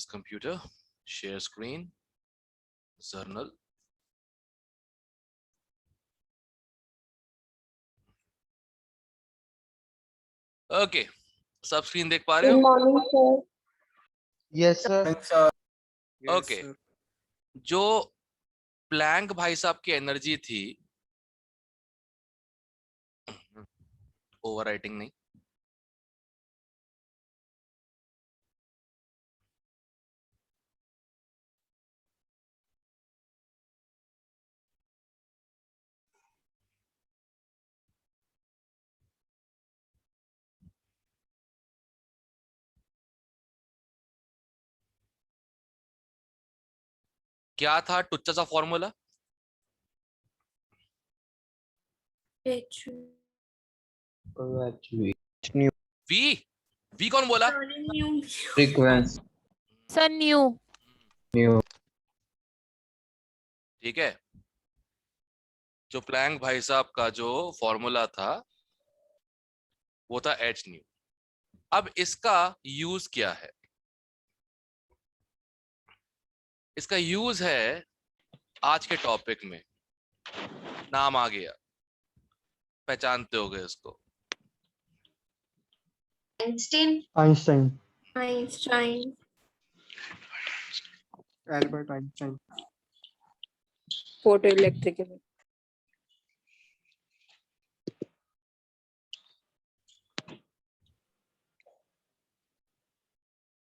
this computer. Share screen. Journal. Okay. सब screen देख पा रहे हो? Good morning, sir. Yes, sir. Okay जो प्लैंक भाई साहब की एनर्जी थी, ओवर राइटिंग नहीं, क्या था टुच्चा सा फॉर्मूला? वी वी कौन बोला? Frequency. सर न्यू ठीक है, जो प्लैंक भाई साहब का जो फॉर्मूला था वो था एच न्यू। अब इसका यूज क्या है? इसका यूज है आज के टॉपिक में, नाम आ गया, पहचानते होगे इसको। Einstein. Einstein. Einstein. Albert Einstein. Photo electrical.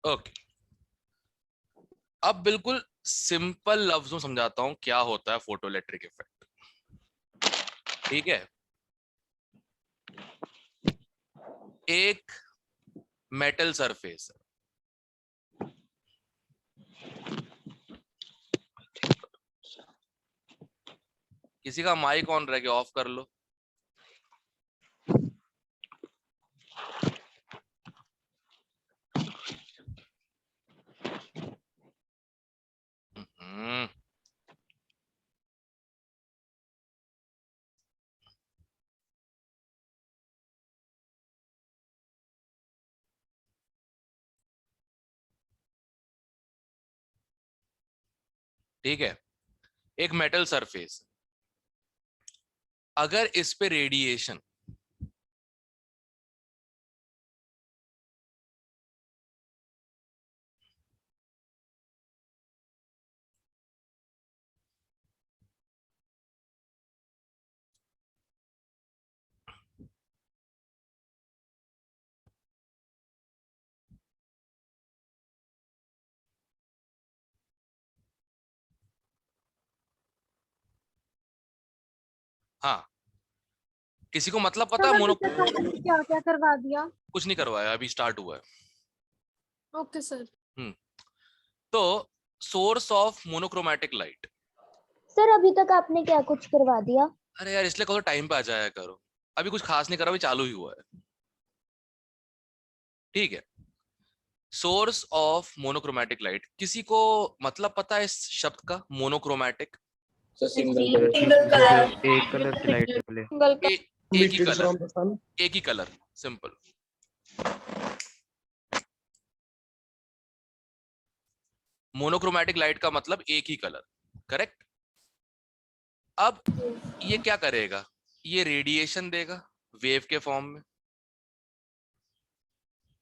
Okay, अब बिल्कुल सिंपल लफ्जों में समझाता हूं क्या होता है फोटो इलेक्ट्रिक इफेक्ट। ठीक है, एक मेटल सरफेस है, किसी का माइक ऑन रह गया, ऑफ कर लो। ठीक है, एक मेटल सरफेस, अगर इस पे रेडिएशन हाँ, किसी को मतलब पता है मोनो? क्या क्या करवा दिया? कुछ नहीं करवाया, अभी स्टार्ट हुआ है। Okay sir. तो source of monochromatic light. Sir अभी तक आपने क्या कुछ करवा दिया? अरे यार, इसलिए कहो टाइम पे आ जाया करो, अभी कुछ खास नहीं करा, अभी चालू ही हुआ है। ठीक है, सोर्स ऑफ मोनोक्रोमैटिक लाइट, किसी को मतलब पता है इस शब्द का? Monochromatic single colour. एक कलर की लाइट निकले। एक ही कलर, एक ही कलर, सिंपल। मोनोक्रोमैटिक लाइट का मतलब एक ही कलर, करेक्ट। अब ये क्या करेगा? ये रेडिएशन देगा वेव के फॉर्म में,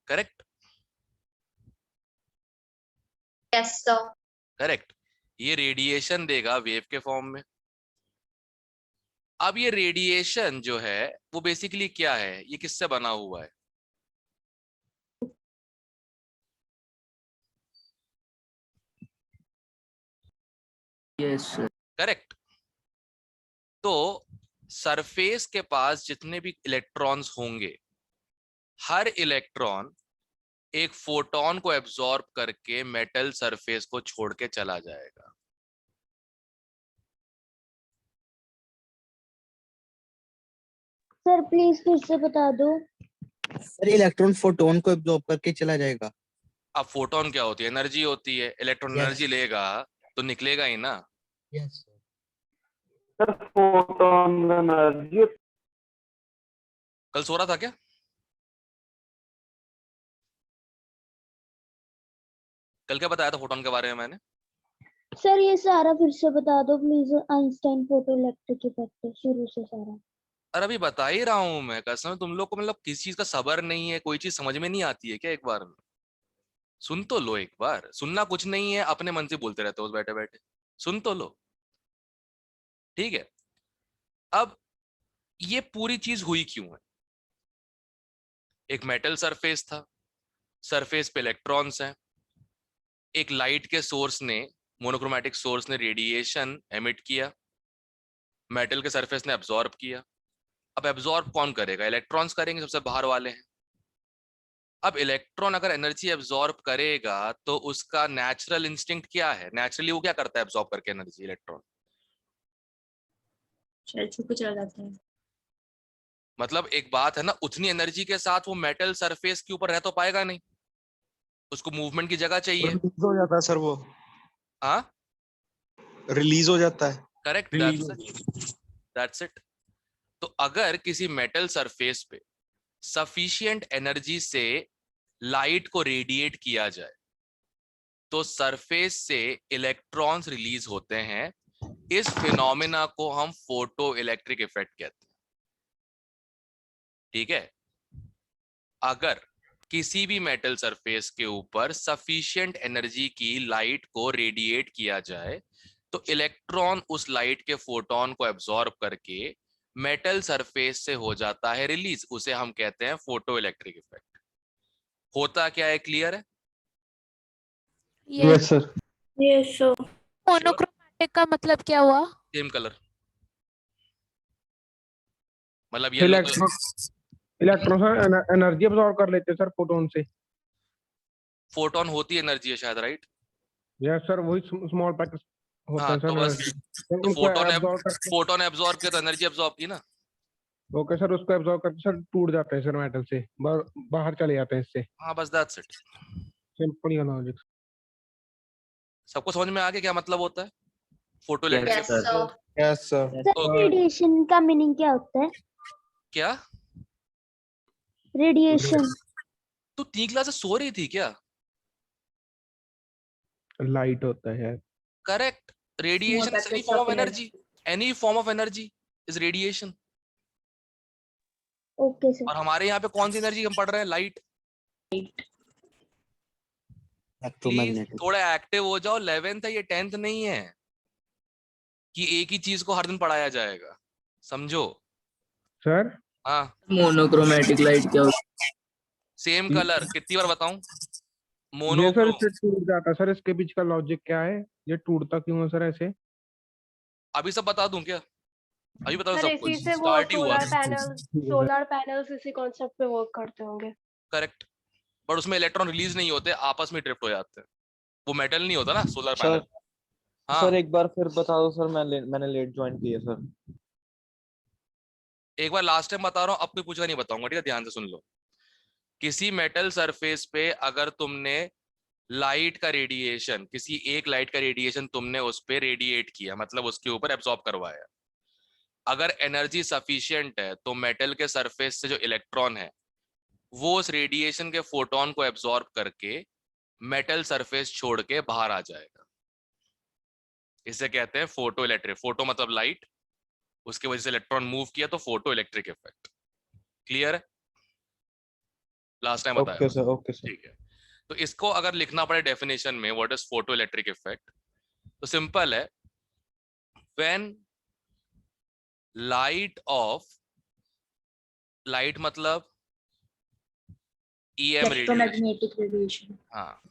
करेक्ट? Yes sir. करेक्ट, ये रेडिएशन देगा वेव के फॉर्म में। अब ये रेडिएशन जो है वो बेसिकली क्या है? ये किससे बना हुआ है? Yes, sir. करेक्ट। तो सरफेस के पास जितने भी इलेक्ट्रॉन्स होंगे, हर इलेक्ट्रॉन एक फोटोन को एब्जॉर्ब करके मेटल सरफेस को छोड़ के चला जाएगा। सर प्लीज फिर से बता दो। सर इलेक्ट्रॉन फोटोन को एब्जॉर्ब करके चला जाएगा। अब फोटोन क्या होती है? एनर्जी होती है। Electron Yes. एनर्जी लेगा तो निकलेगा ही ना। Yes sir photon energy. कल सो रहा था क्या? कल क्या बताया था फोटोन के बारे में मैंने? सर ये सारा फिर से बता दो please. Einstein photo electric effect शुरू से सारा। अरे अभी बता ही रहा हूँ मैं, कसम तुम लोग को मतलब किसी चीज का सब्र नहीं है, कोई चीज समझ में नहीं आती है क्या? एक बार में सुन तो लो, एक बार सुनना कुछ नहीं है, अपने मन से बोलते रहते हो बैठे बैठे, सुन तो लो, ठीक है? अब ये पूरी चीज हुई क्यों है? एक मेटल सरफेस था, सरफेस पे इलेक्ट्रॉन्स हैं, एक लाइट के सोर्स ने, मोनोक्रोमैटिक सोर्स ने रेडिएशन एमिट किया, मेटल के सरफेस ने एब्जॉर्ब किया। अब एब्जॉर्ब कौन करेगा? इलेक्ट्रॉन्स करेंगे, सबसे बाहर वाले हैं। अब इलेक्ट्रॉन अगर एनर्जी एब्जॉर्ब करेगा तो उसका नेचुरल इंस्टिंक्ट क्या है? नेचुरली वो क्या करता है एब्जॉर्ब करके एनर्जी? इलेक्ट्रॉन शायद छुप के चला जाता है। मतलब एक बात है ना, उतनी एनर्जी के साथ वो मेटल सरफेस के ऊपर रह तो पाएगा नहीं, उसको मूवमेंट की जगह चाहिए। रिलीज हो जाता है सर, वो हाँ, रिलीज हो जाता है। Correct, that's it. तो अगर किसी मेटल सरफेस पे सफिशिएंट एनर्जी से लाइट को रेडिएट किया जाए तो सरफेस से इलेक्ट्रॉन्स रिलीज होते हैं। इस फिनोमेना को हम फोटो इलेक्ट्रिक इफेक्ट कहते हैं, ठीक है? अगर किसी भी मेटल सरफेस के ऊपर सफिशिएंट एनर्जी की लाइट को रेडिएट किया जाए तो इलेक्ट्रॉन उस लाइट के फोटोन को एब्जॉर्ब करके मेटल सरफेस से हो जाता है रिलीज, उसे हम कहते हैं फोटो इलेक्ट्रिक इफेक्ट। होता क्या है, क्लियर है? Yes sir. Yes sir. Monochromatic का मतलब क्या हुआ? सेम कलर, मतलब येलो तो इलेक्ट्रॉन एनर्जी अब्सॉर्ब कर लेते हैं सर फोटोन से। फोटोन होती एनर्जी है शायद, राइट? यस सर, वही स्मॉल पैकेट होते हाँ हैं तो सर बस, एनर्जी। तो उनको एब्सॉर्ब करके, फोटोन एब्जॉर्ब किया तो एनर्जी एब्जॉर्ब की ना। ओके सर, उसको एब्सॉर्ब करके सर टूट जाते हैं सर मेटल से, बाहर चले जाते हैं इससे। हाँ बस दैट्स इट। Simple logic. सबको समझ में आ गया क्या मतलब होता है photo electric yes yes effect? Sir. Yes sir. Sir okay, radiation का मीनिंग क्या होता है? क्या रेडिएशन। तू 3 क्लास से सो रही थी क्या? लाइट होता है। Correct, radiation is any form of energy, any form of energy is radiation. Okay sir. और हमारे यहाँ पे कौन सी एनर्जी हम पढ़ रहे हैं? लाइट। Please electromagnetic. थोड़ा एक्टिव हो जाओ, 11th है ये, 10th नहीं है कि एक ही चीज को हर दिन पढ़ाया जाएगा, समझो? सर हाँ, मोनोक्रोमैटिक लाइट क्या होती सेम कलर, कितनी बार बताऊं? ये सर मोनोक्रोम। इससे टूट जाता है सर, इसके बीच का लॉजिक क्या है? ये टूटता क्यों है सर ऐसे? अभी सब बता दूं क्या? अभी बता दो सर सब इसी कुछ, से वो स्टार्ट ही हुआ सोलर था। पैनल, सोलर पैनल्स इसी कॉन्सेप्ट पे वर्क करते होंगे। करेक्ट, बट उसमें इलेक्ट्रॉन रिलीज नहीं होते, आपस में ड्रिफ्ट हो जाते हैं। वो मेटल नहीं होता ना सोलर सर पैनल। हाँ, सर एक बार फिर बता दो सर, मैंने लेट ज्वाइन की है सर। एक बार लास्ट टाइम बता रहा हूँ, अब कोई पूछा नहीं बताऊंगा, ठीक है? ध्यान से सुन लो। किसी मेटल सरफेस पे अगर तुमने लाइट का रेडिएशन, किसी एक लाइट का रेडिएशन तुमने उस पे रेडिएट किया, मतलब उसके ऊपर एब्जॉर्ब करवाया, अगर एनर्जी सफिशिएंट है तो मेटल के सरफेस से जो इलेक्ट्रॉन है वो उस रेडिएशन के फोटोन को एब्जॉर्ब करके मेटल सरफेस छोड़ के बाहर आ जाएगा। इसे कहते हैं फोटो इलेक्ट्रिक। फोटो मतलब लाइट, उसके वजह से इलेक्ट्रॉन मूव किया तो फोटो इलेक्ट्रिक इफेक्ट। क्लियर है? लास्ट टाइम बताया ओके था, सर, ओके सर। ठीक है? तो इसको अगर लिखना पड़े डेफिनेशन में, what is photo electric effect, तो सिंपल है, व्हेन लाइट मतलब EM रेडिएशन। Electromagnetic radiation. हाँ,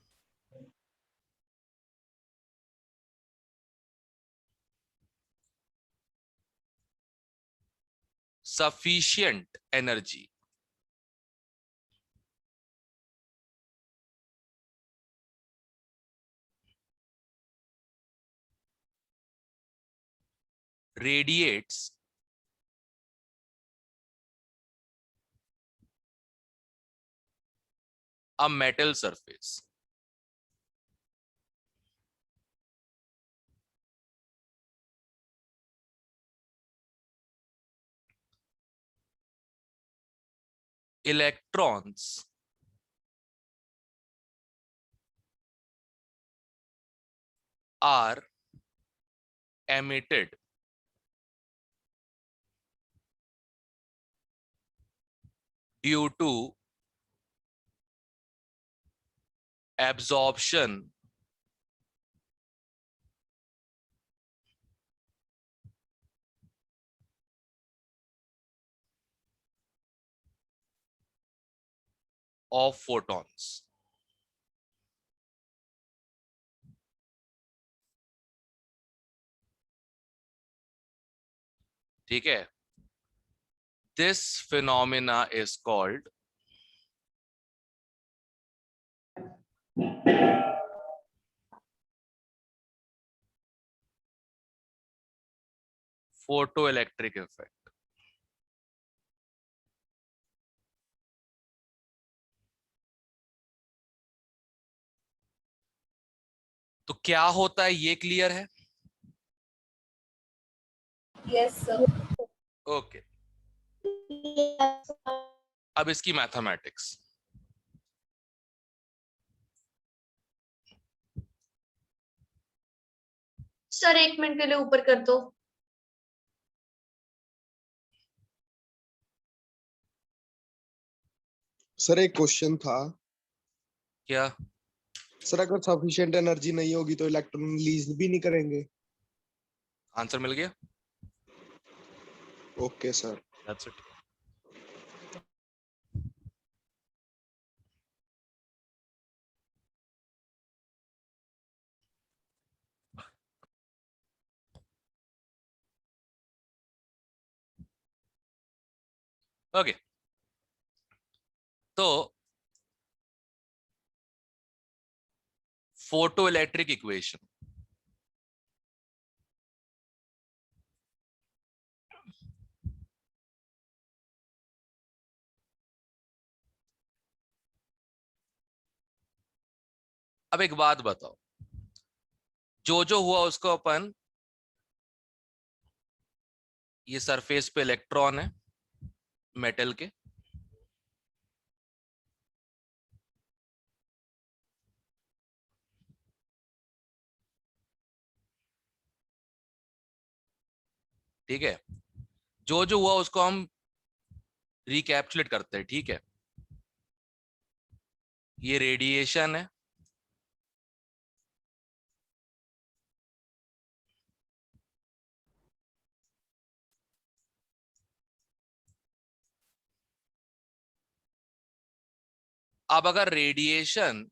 sufficient energy radiates a metal surface. Electrons are emitted due to absorption of photons. ठीक है? This phenomena is called photoelectric effect. तो क्या होता है ये क्लियर है? Yes, sir. ओके, अब इसकी मैथमेटिक्स. सर 1 मिनट के लिए ऊपर कर दो. सर एक क्वेश्चन था. क्या? सर अगर सफिशिएंट एनर्जी नहीं होगी तो इलेक्ट्रॉन रिलीज भी नहीं करेंगे? आंसर मिल गया? Okay sir. That's it. Okay, तो फोटो इलेक्ट्रिक इक्वेशन. अब एक बात बताओ, जो जो हुआ उसको अपन, ये सरफेस पे इलेक्ट्रॉन है मेटल के, ठीक है? जो जो हुआ उसको हम रिकैप्चुलेट करते हैं, ठीक है? ये रेडिएशन है, अब अगर रेडिएशन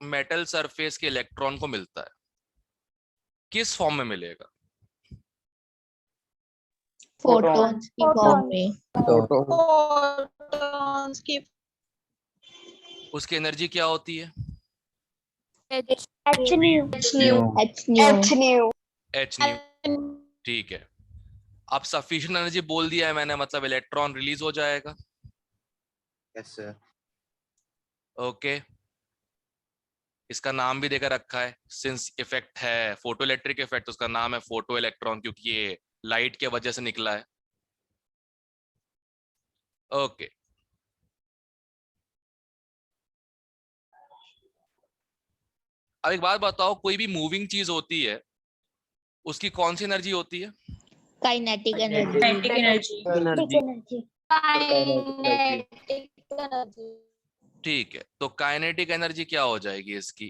मेटल सरफेस के इलेक्ट्रॉन को मिलता है, किस फॉर्म में मिलेगा? फोटॉन्स की फॉर्म में. फोटोन. उसकी एनर्जी क्या होती है? H H nu. H nu. H new. ठीक है, अब सफिशिएंट एनर्जी बोल दिया है मैंने, मतलब इलेक्ट्रॉन रिलीज हो जाएगा. Yes sir. ओके, इसका नाम भी देकर रखा है, सिंस इफेक्ट है फोटो इलेक्ट्रिक इफेक्ट, उसका नाम है फोटो इलेक्ट्रॉन, क्योंकि ये लाइट के वजह से निकला है. ओके, अब एक बात बताओ, कोई भी मूविंग चीज होती है उसकी कौन सी एनर्जी होती है? Kinetic energy. Kinetic energy. ठीक है, तो काइनेटिक एनर्जी क्या हो जाएगी इसकी?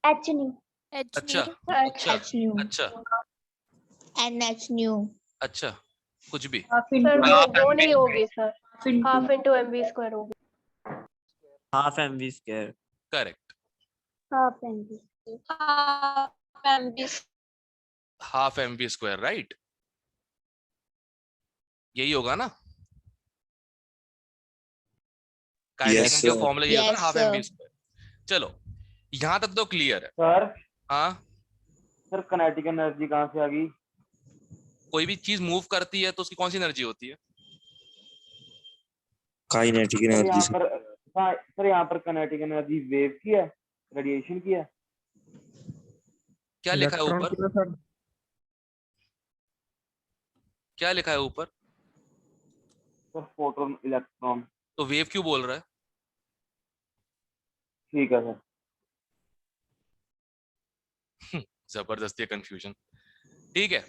H nu. H अच्छा nu. अच्छा H nu. अच्छा NH nu. अच्छा, कुछ भी. सर वो नहीं होगी sir, half into MV square होगी. Half mv square. Correct, Half mv. Half MV square, right? यही होगा ना? काइनेटिक का फॉर्मूला ये होगा ना, Yes, half sir. M v square. चलो, यहां तक तो क्लियर है. सर हाँ, सर काइनेटिक एनर्जी कहाँ से आ गई? कोई भी चीज मूव करती है तो उसकी कौन सी एनर्जी होती है? Kinetic sir energy. यहाँ पर काइनेटिक एनर्जी वेव की है, रेडिएशन की है? क्या लिखा है इलेक्ट्रॉन ऊपर? की ना सर. क्या लिखा है ऊपर? Sir photon electron. तो वेव क्यों बोल रहा है? ठीक है सर। जबरदस्ती कंफ्यूजन। ठीक है,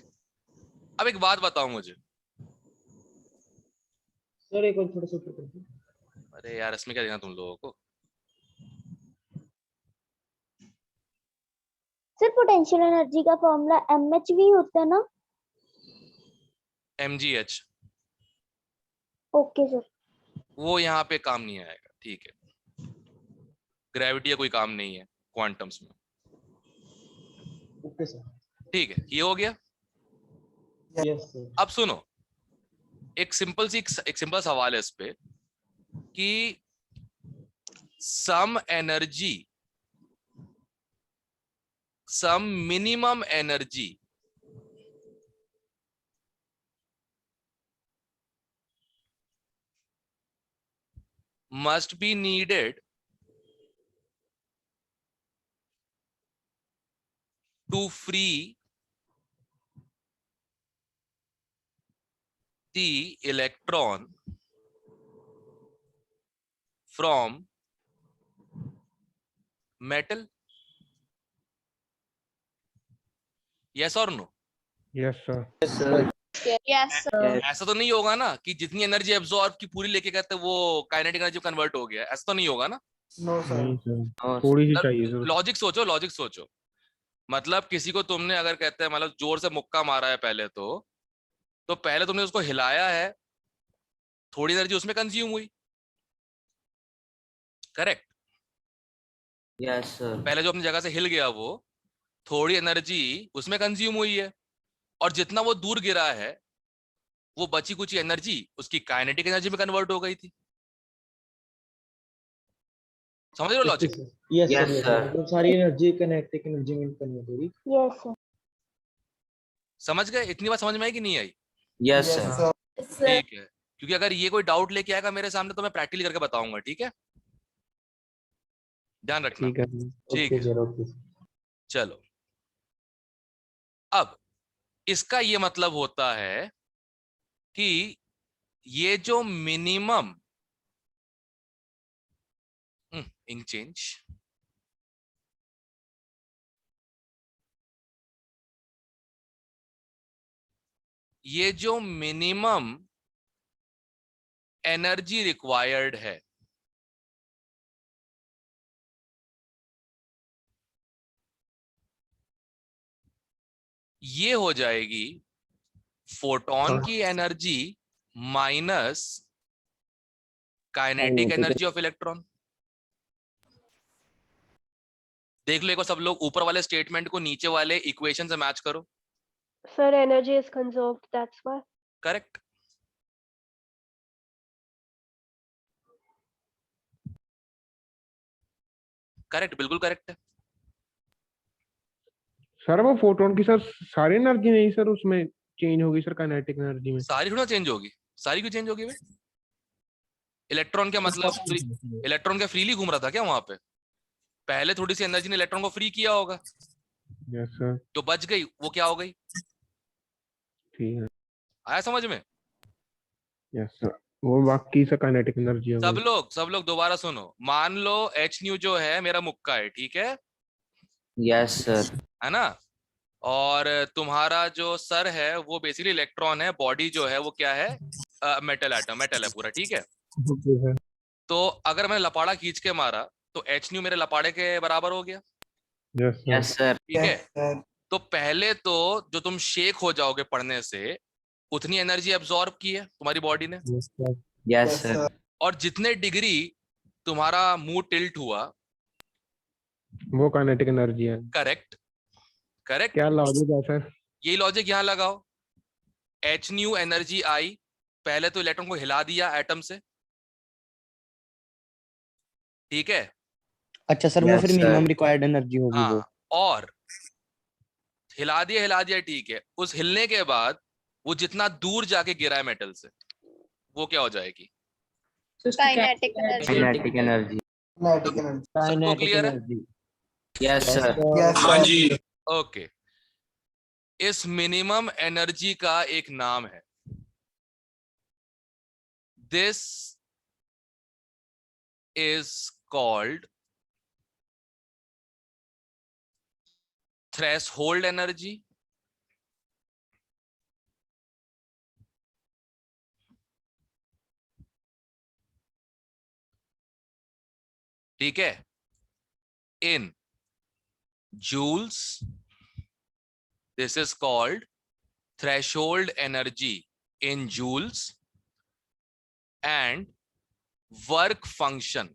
अब एक बात बताओ मुझे। सर एक और थोड़ा सा ऊपर कर दो। अरे यार इसमें क्या देखना तुम लोगों को। सर पोटेंशियल एनर्जी का फॉर्मूला mHv होता है ना? mgh, okay sir. वो यहाँ पे काम नहीं आएगा, ठीक है। ग्रेविटी का कोई काम नहीं है क्वांटम्स में, ओके सर। ठीक है, ये हो गया। Yes sir. अब सुनो, एक सिंपल सवाल है इस पे कि some minimum energy must be needed to free the electron from metal. Yes or no? Yes sir. Yes, sir. ऐसा तो नहीं होगा ना कि जितनी एनर्जी एब्जॉर्ब की पूरी लेके गए थे वो काइनेटिक एनर्जी कन्वर्ट हो गया, ऐसा तो नहीं होगा ना। No sir. नहीं सर, थोड़ी सी चाहिए सर। लॉजिक सोचो, मतलब किसी को तुमने अगर कहते हैं मतलब जोर से मुक्का मारा है पहले, तो पहले तुमने उसको हिलाया है, थोड़ी एनर्जी उसमें कंज्यूम हुई, करेक्ट। Yes sir. पहले जो अपनी जगह से हिल गया वो थोड़ी एनर्जी उसमें कंज्यूम हुई है, और जितना वो दूर गिरा है वो बची कुछ एनर्जी उसकी काइनेटिक एनर्जी में कन्वर्ट हो गई थी। समझ रहे हो logic? Yes Yes, sir. sir. तो सारी एनर्जी काइनेटिक एनर्जी में कन्वर्ट होगी। Yes sir. समझ गए? इतनी बात समझ में आई कि नहीं आई? Yes sir. ठीक है, क्योंकि अगर ये कोई डाउट लेके आएगा मेरे सामने तो मैं प्रैक्टिकली करके बताऊंगा, ठीक है? ध्यान रखना। ठीक है। ठीक ओके है, सर। ओके। चलो। अब इसका ये मतलब होता है कि ये जो मिनिमम इंक चेंज, ये जो मिनिमम एनर्जी रिक्वायर्ड है ये हो जाएगी फोटोन की energy minus kinetic energy of electron. देख लो एक बार सब लोग, ऊपर वाले स्टेटमेंट को नीचे वाले इक्वेशन से मैच करो। Sir, energy is conserved, that's why. Correct, correct, बिल्कुल करेक्ट है। सर वो फोटोन की सर सारी एनर्जी नहीं सर उसमें चेंज होगी सर काइनेटिक एनर्जी में। सारी थोड़ा चेंज होगी, सारी क्यों चेंज होगी भाई? इलेक्ट्रॉन क्या मतलब, इलेक्ट्रॉन क्या फ्रीली घूम रहा था क्या वहां पे? पहले थोड़ी सी एनर्जी ने इलेक्ट्रॉन को फ्री किया होगा, यस सर। जो बच गई वो क्या हो गई? ठीक है। आया समझ में? यस सर, वो बाकी से काइनेटिक एनर्जी हो सब गई। लोग दोबारा सुनो। मान लो एच न्यू जो है मेरा मुक्का है, ठीक है? Yes sir. है ना? और तुम्हारा जो सर है वो बेसिकली इलेक्ट्रॉन है, बॉडी जो है वो क्या है? मेटल एटम, मेटल है पूरा, ठीक है? Okay sir. तो अगर मैंने लपाड़ा खींच के मारा तो एच न्यू मेरे लपाड़े के बराबर हो गया, यस सर। Yes sir. ठीक है? तो पहले तो जो तुम शेक हो जाओगे पढ़ने से, उतनी एनर्जी एब्जॉर्ब की है तुम्हारी बॉडी ने, यस सर। Yes sir. और जितने डिग्री तुम्हारा मुंह टिल्ट हुआ, वो काइनेटिक एनर्जी है। Correct, correct. क्या लॉजिक है सर? यही लॉजिक यहां लगाओ। एच न्यू एनर्जी आई, पहले तो इलेक्ट्रॉन को हिला दिया एटम से, ठीक है? अच्छा सर, वो Yes, फिर sir. मिनिमम रिक्वायर्ड एनर्जी होगी वो। हाँ, और हिला दिया, ठीक है। उस हिलने के बाद वो जितना दूर जाके गिरा है मेटल से, वो क्या हो जाएगी? Kinetic energy. Kinetic energy. सबको क्लियर है? Yes sir. हाँ जी। ओके, इस मिनिमम एनर्जी का एक नाम है, this is called threshold energy, ठीक है, इन joules, this is called threshold energy in joules, and work function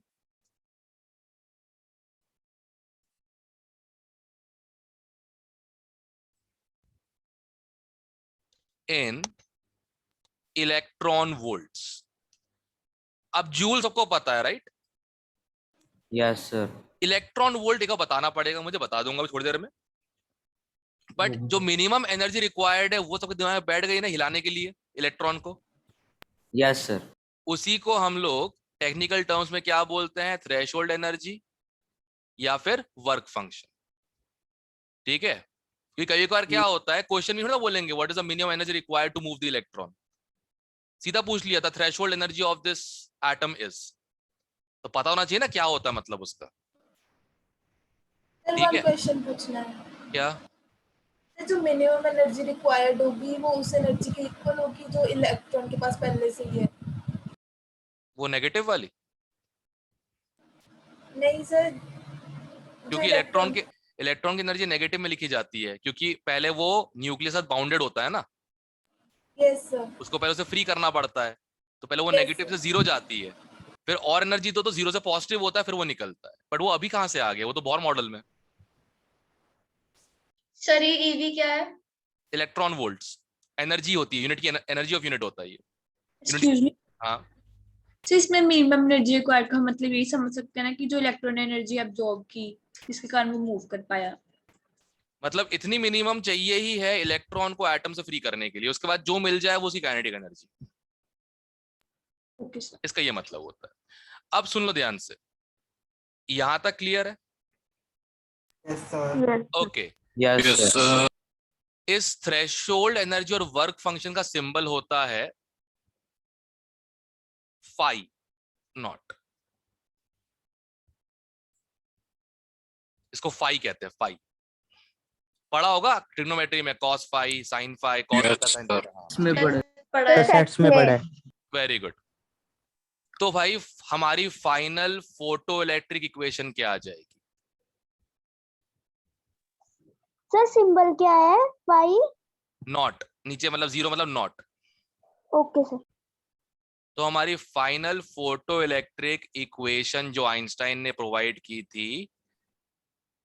in electron volts. अब जूल सबको पता है, right? Yes, sir. Electron volt का बताना पड़ेगा, मुझे बता दूंगा थोड़ी देर में, बट जो मिनिमम एनर्जी रिक्वायर्ड है वो सबके दिमाग में बैठ गई ना हिलाने के लिए इलेक्ट्रॉन को। Yes, sir. उसी को हम लोग टेक्निकल टर्म्स में क्या बोलते हैं? थ्रेशोल्ड एनर्जी या फिर वर्क फंक्शन, ठीक है? क्योंकि कई बार क्या होता है, क्वेश्चन में थोड़ा बोलेंगे what is the minimum energy required to move the electron, सीधा पूछ लिया था threshold energy of this atom is, तो पता होना चाहिए ना क्या होता है मतलब उसका, ठीक है? क्वेश्चन पूछना है, क्या जो मिनिमम एनर्जी रिक्वायर्ड होगी वो उस एनर्जी के इक्वल होगी जो इलेक्ट्रॉन के पास पहले से ही है? वो नेगेटिव वाली? नहीं सर, क्योंकि इलेक्ट्रॉन की एनर्जी नेगेटिव में लिखी जाती है, क्योंकि पहले वो न्यूक्लियस साथ बाउंडेड होता है ना, यस सर, उसको पहले उसे फ्री करना पड़ता है, तो पहले वो Yes, नेगेटिव से जीरो जाती है, फिर और एनर्जी तो जीरो से पॉजिटिव होता है, फिर वो निकलता है, बट वो अभी कहाँ से आ गया? वो तो बोर मॉडल में। सर ये ईवी क्या है? इलेक्ट्रॉन वोल्ट्स एनर्जी होती है, यूनिट की एनर्जी ऑफ यूनिट होता है ये। एक्सक्यूज मी, हाँ, सर इसमें मिनिमम एनर्जी रिक्वायर्ड का मतलब यही समझ सकते हैं ना कि जो इलेक्ट्रॉन एनर्जी अब्सॉर्ब की जिसके कारण वो मूव कर पाया। मतलब इतनी मिनिमम चाहिए ही है इलेक्ट्रॉन को एटम से फ्री करने के लिए, उसके बाद जो मिल जाए वो उसकी काइनेटिक एनर्जी, ओके सर। इसका ये मतलब होता है। अब सुन लो ध्यान से, यहां तक क्लियर है? Yes sir. Okay, Yes, sir. इस थ्रेशोल्ड एनर्जी और वर्क फंक्शन का सिंबल होता है फाई नॉट, इसको फाई कहते हैं, फाई पढ़ा होगा ट्रिग्नोमेट्री में, cos phi, sine phi, cos theta, sine theta. इसमें बड़े पढ़ा है। सेट्स में बड़ा है। Very good. तो भाई हमारी फाइनल फोटो इलेक्ट्रिक इक्वेशन क्या आ जाएगी? सर सिंबल क्या है? फाई। नॉट, नीचे मतलब जीरो मतलब नॉट। Okay sir. तो हमारी फाइनल फोटो इलेक्ट्रिक इक्वेशन जो आइंस्टाइन ने प्रोवाइड की थी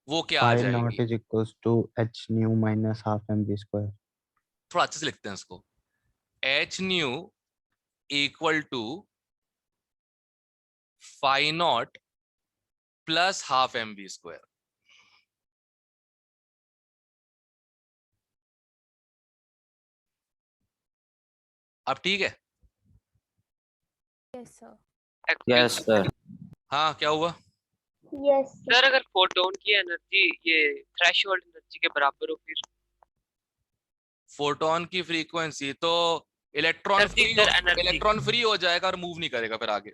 वो क्या आ फाई नॉट जाएगी? Is equals to h nu minus half mv square. थोड़ा अच्छे से लिखते हैं इसको, h nu equal to phi not plus half mv square. अब ठीक है? Yes, sir. Yes, sir. हाँ, क्या हुआ? यस सर अगर फोटोन की एनर्जी ये थ्रेशोल्ड एनर्जी के बराबर हो फिर फोटोन की फ्रीक्वेंसी तो इलेक्ट्रॉन फ्री हो जाएगा और मूव नहीं करेगा फिर आगे।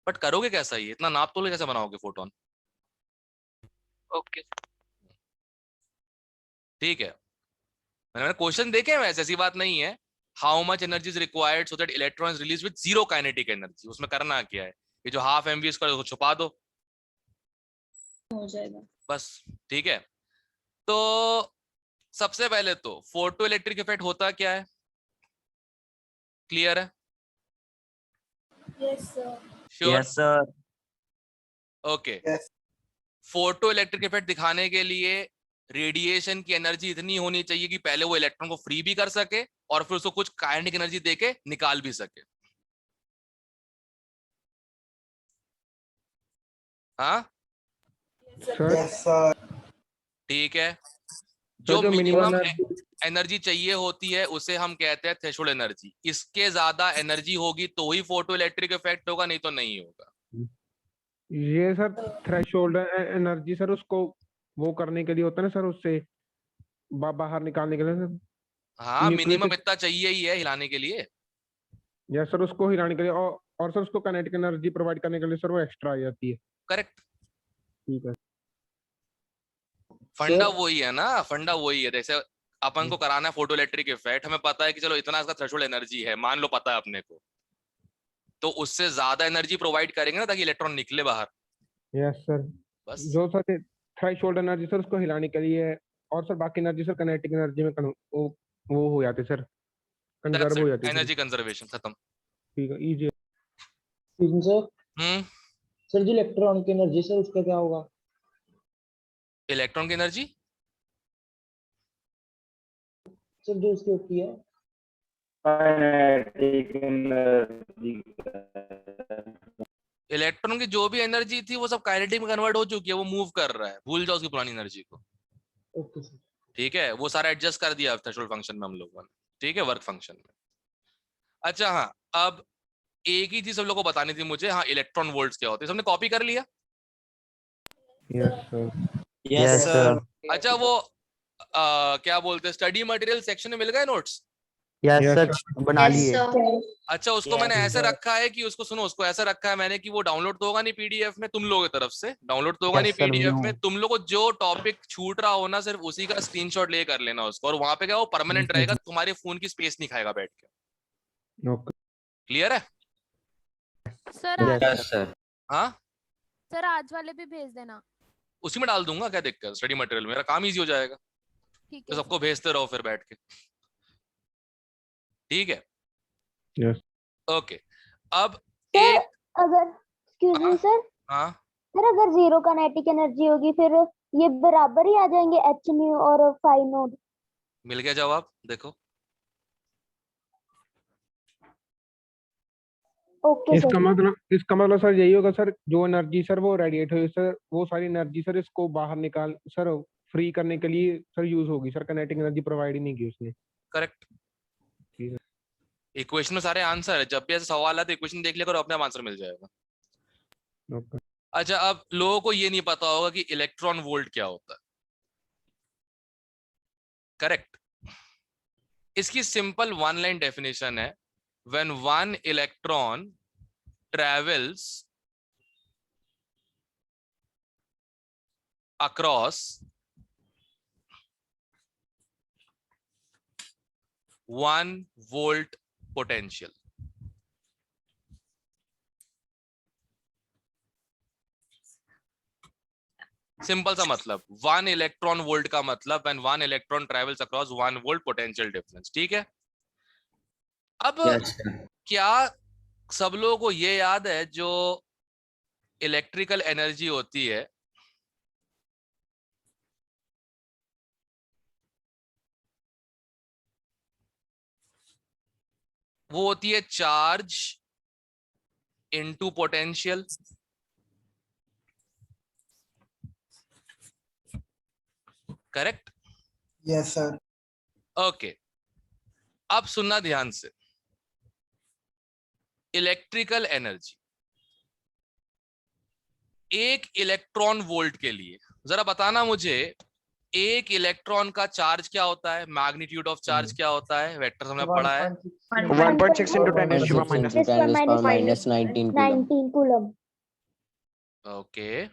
बट करोगे कैसा? ये इतना नाप तोल कैसे बनाओगे फोटोन? ओके ठीक है, मैंने क्वेश्चन देखे हैं वैसे, ऐसी बात नहीं है। How much energy is required so that electron release with zero kinetic energy, उसमें करना क्या है, ये जो हाफ mv स्क्वायर उसको छुपा दो, हो जाएगा बस। ठीक है, तो सबसे पहले तो फोटो इलेक्ट्रिक इफेक्ट होता क्या है, क्लियर है? Yes sir. Sure? Yes, sir. Okay. Yes. Photo electric effect दिखाने के लिए रेडिएशन की एनर्जी इतनी होनी चाहिए कि पहले वो इलेक्ट्रॉन को फ्री भी कर सके और फिर उसको कुछ काइनेटिक एनर्जी देके निकाल भी सके। हाँ, यस सर। ठीक है। तो जो मिनिमम एनर्जी एनर्जी चाहिए होती है उसे हम कहते हैं थ्रेशोल्ड एनर्जी। इसके ज्यादा एनर्जी होगी तो ही फोटो इलेक्ट्रिक इफेक्ट होगा, नहीं तो नहीं होगा। ये सर थ्रेशोल्ड एनर्जी सर उसको वो करने के लिए होता है ना सर, उससे बाहर निकालने के लिए सर। हाँ, Nucleus मिनिमम से- इतना चाहिए ही है हिलाने के लिए। या सर उसको हिलाने के लिए और सर उसको काइनेटिक एनर्जी प्रोवाइड करने के लिए सर वो एक्स्ट्रा आ जाती है। करेक्ट। ठीक है। फंडा वही है ना, फंडा वही है। जैसे अपन को कराना है फोटो इलेक्ट्रिक इफेक्ट, हमें पता है कि चलो इतना इसका थ्रेशोल्ड एनर्जी है, मान लो पता है अपने को, तो उससे ज्यादा एनर्जी प्रोवाइड करेंगे ना ताकि इलेक्ट्रॉन निकले बाहर। Yes sir. बस जो सर थ्रेशोल्ड एनर्जी सर उसको हिलाने के लिए, और सर बाकी एनर्जी सर काइनेटिक एनर्जी में वो हो जाते सर, कंजर्व हो जाती है एनर्जी कंजर्वेशन खत्म। ठीक है, इजी। सर हम्म सर जो इलेक्ट्रॉन की एनर्जी सर उसका क्या होगा? इलेक्ट्रॉन की एनर्जी सर जो उसकी होती है काइनेटिक एनर्जी। इलेक्ट्रॉन की जो भी एनर्जी थी वो सब काइनेटिक में कन्वर्ट हो चुकी है, वो मूव कर रहा है, भूल जाओ उसकी पुरानी एनर्जी को। Okay sir. ठीक है, वो सारा एडजस्ट कर दिया थ्रेशोल्ड फंक्शन में हम लोगों ने। ठीक है, वर्क फंक्शन में। अच्छा हाँ, अब एक ही चीज सब लोगों को बतानी थी मुझे, हाँ इलेक्ट्रॉन वोल्ट्स क्या होते हैं, सबने कॉपी कर लिया? Yes sir. Yes, sir. अच्छा वो क्या बोलते हैं, स्टडी मटेरियल सेक्शन में मिल गए notes? Yes, Yes, sir. sir. बना लिए। अच्छा उसको मैंने ऐसे रखा है कि उसको सुनो, उसको ऐसा रखा है मैंने कि वो डाउनलोड तो होगा नहीं पीडीएफ में, तुम लोगों की तरफ से डाउनलोड तो होगा Yes, नहीं sir, पीडीएफ no. में, तुम लोगों को जो टॉपिक छूट रहा हो ना सिर्फ उसी का स्क्रीनशॉट ले कर लेना उसको, और वहां पे क्या वो परमानेंट रहेगा, तुम्हारे फोन की स्पेस नहीं खाएगा बैठ के। ओके। क्लियर है? सर आज Yes, sir. हाँ सर आज वाले भी भेज देना। उसी में डाल दूंगा, क्या दिक्कत, स्टडी मटेरियल मेरा काम इजी हो जाएगा, ठीक तो है सबको भेजते रहो फिर बैठ के। ठीक है, यस ओके। अब सर एक अगर एक्सक्यूज मी सर हाँ सर अगर जीरो काइनेटिक एनर्जी होगी फिर ये बराबर ही आ जाएंगे एच न्यू और फाई नोड। मिल गया जवाब, देखो ओके सर। इसका मतलब सर यही होगा सर, जो एनर्जी सर वो रेडिएट हुई सर, वो सारी एनर्जी सर इसको बाहर निकाल सर फ्री करने के लिए सर यूज होगी सर, काइनेटिक एनर्जी प्रोवाइड ही नहीं की उसने। करेक्ट। ठीक है। इक्वेशन में सारे आंसर है, जब भी ऐसा सवाल है तो इक्वेशन देख लिया करो, अपने आप आंसर मिल जाएगा। ओके। अच्छा अब लोगों को ये नहीं पता होगा कि इलेक्ट्रॉन वोल्ट क्या होता है। करेक्ट। इसकी सिंपल वन लाइन डेफिनेशन है, when one electron travels across 1 volt potential. Simple सा मतलब, 1 इलेक्ट्रॉन वोल्ट का मतलब when 1 electron travels across 1 volt potential difference. ठीक है, अब Yes, sir. क्या सब लोगों को ये याद है जो इलेक्ट्रिकल एनर्जी होती है वो होती है charge into potential. Correct? Yes sir. Okay, अब सुनना ध्यान से, इलेक्ट्रिकल एनर्जी एक इलेक्ट्रॉन वोल्ट के लिए, जरा बताना मुझे, एक इलेक्ट्रॉन का चार्ज क्या होता है, मैग्नीट्यूड ऑफ चार्ज क्या होता है, वेक्टर हमने पढ़ा है 1.6 into 10 raised to the minus 19 coulomb. Okay,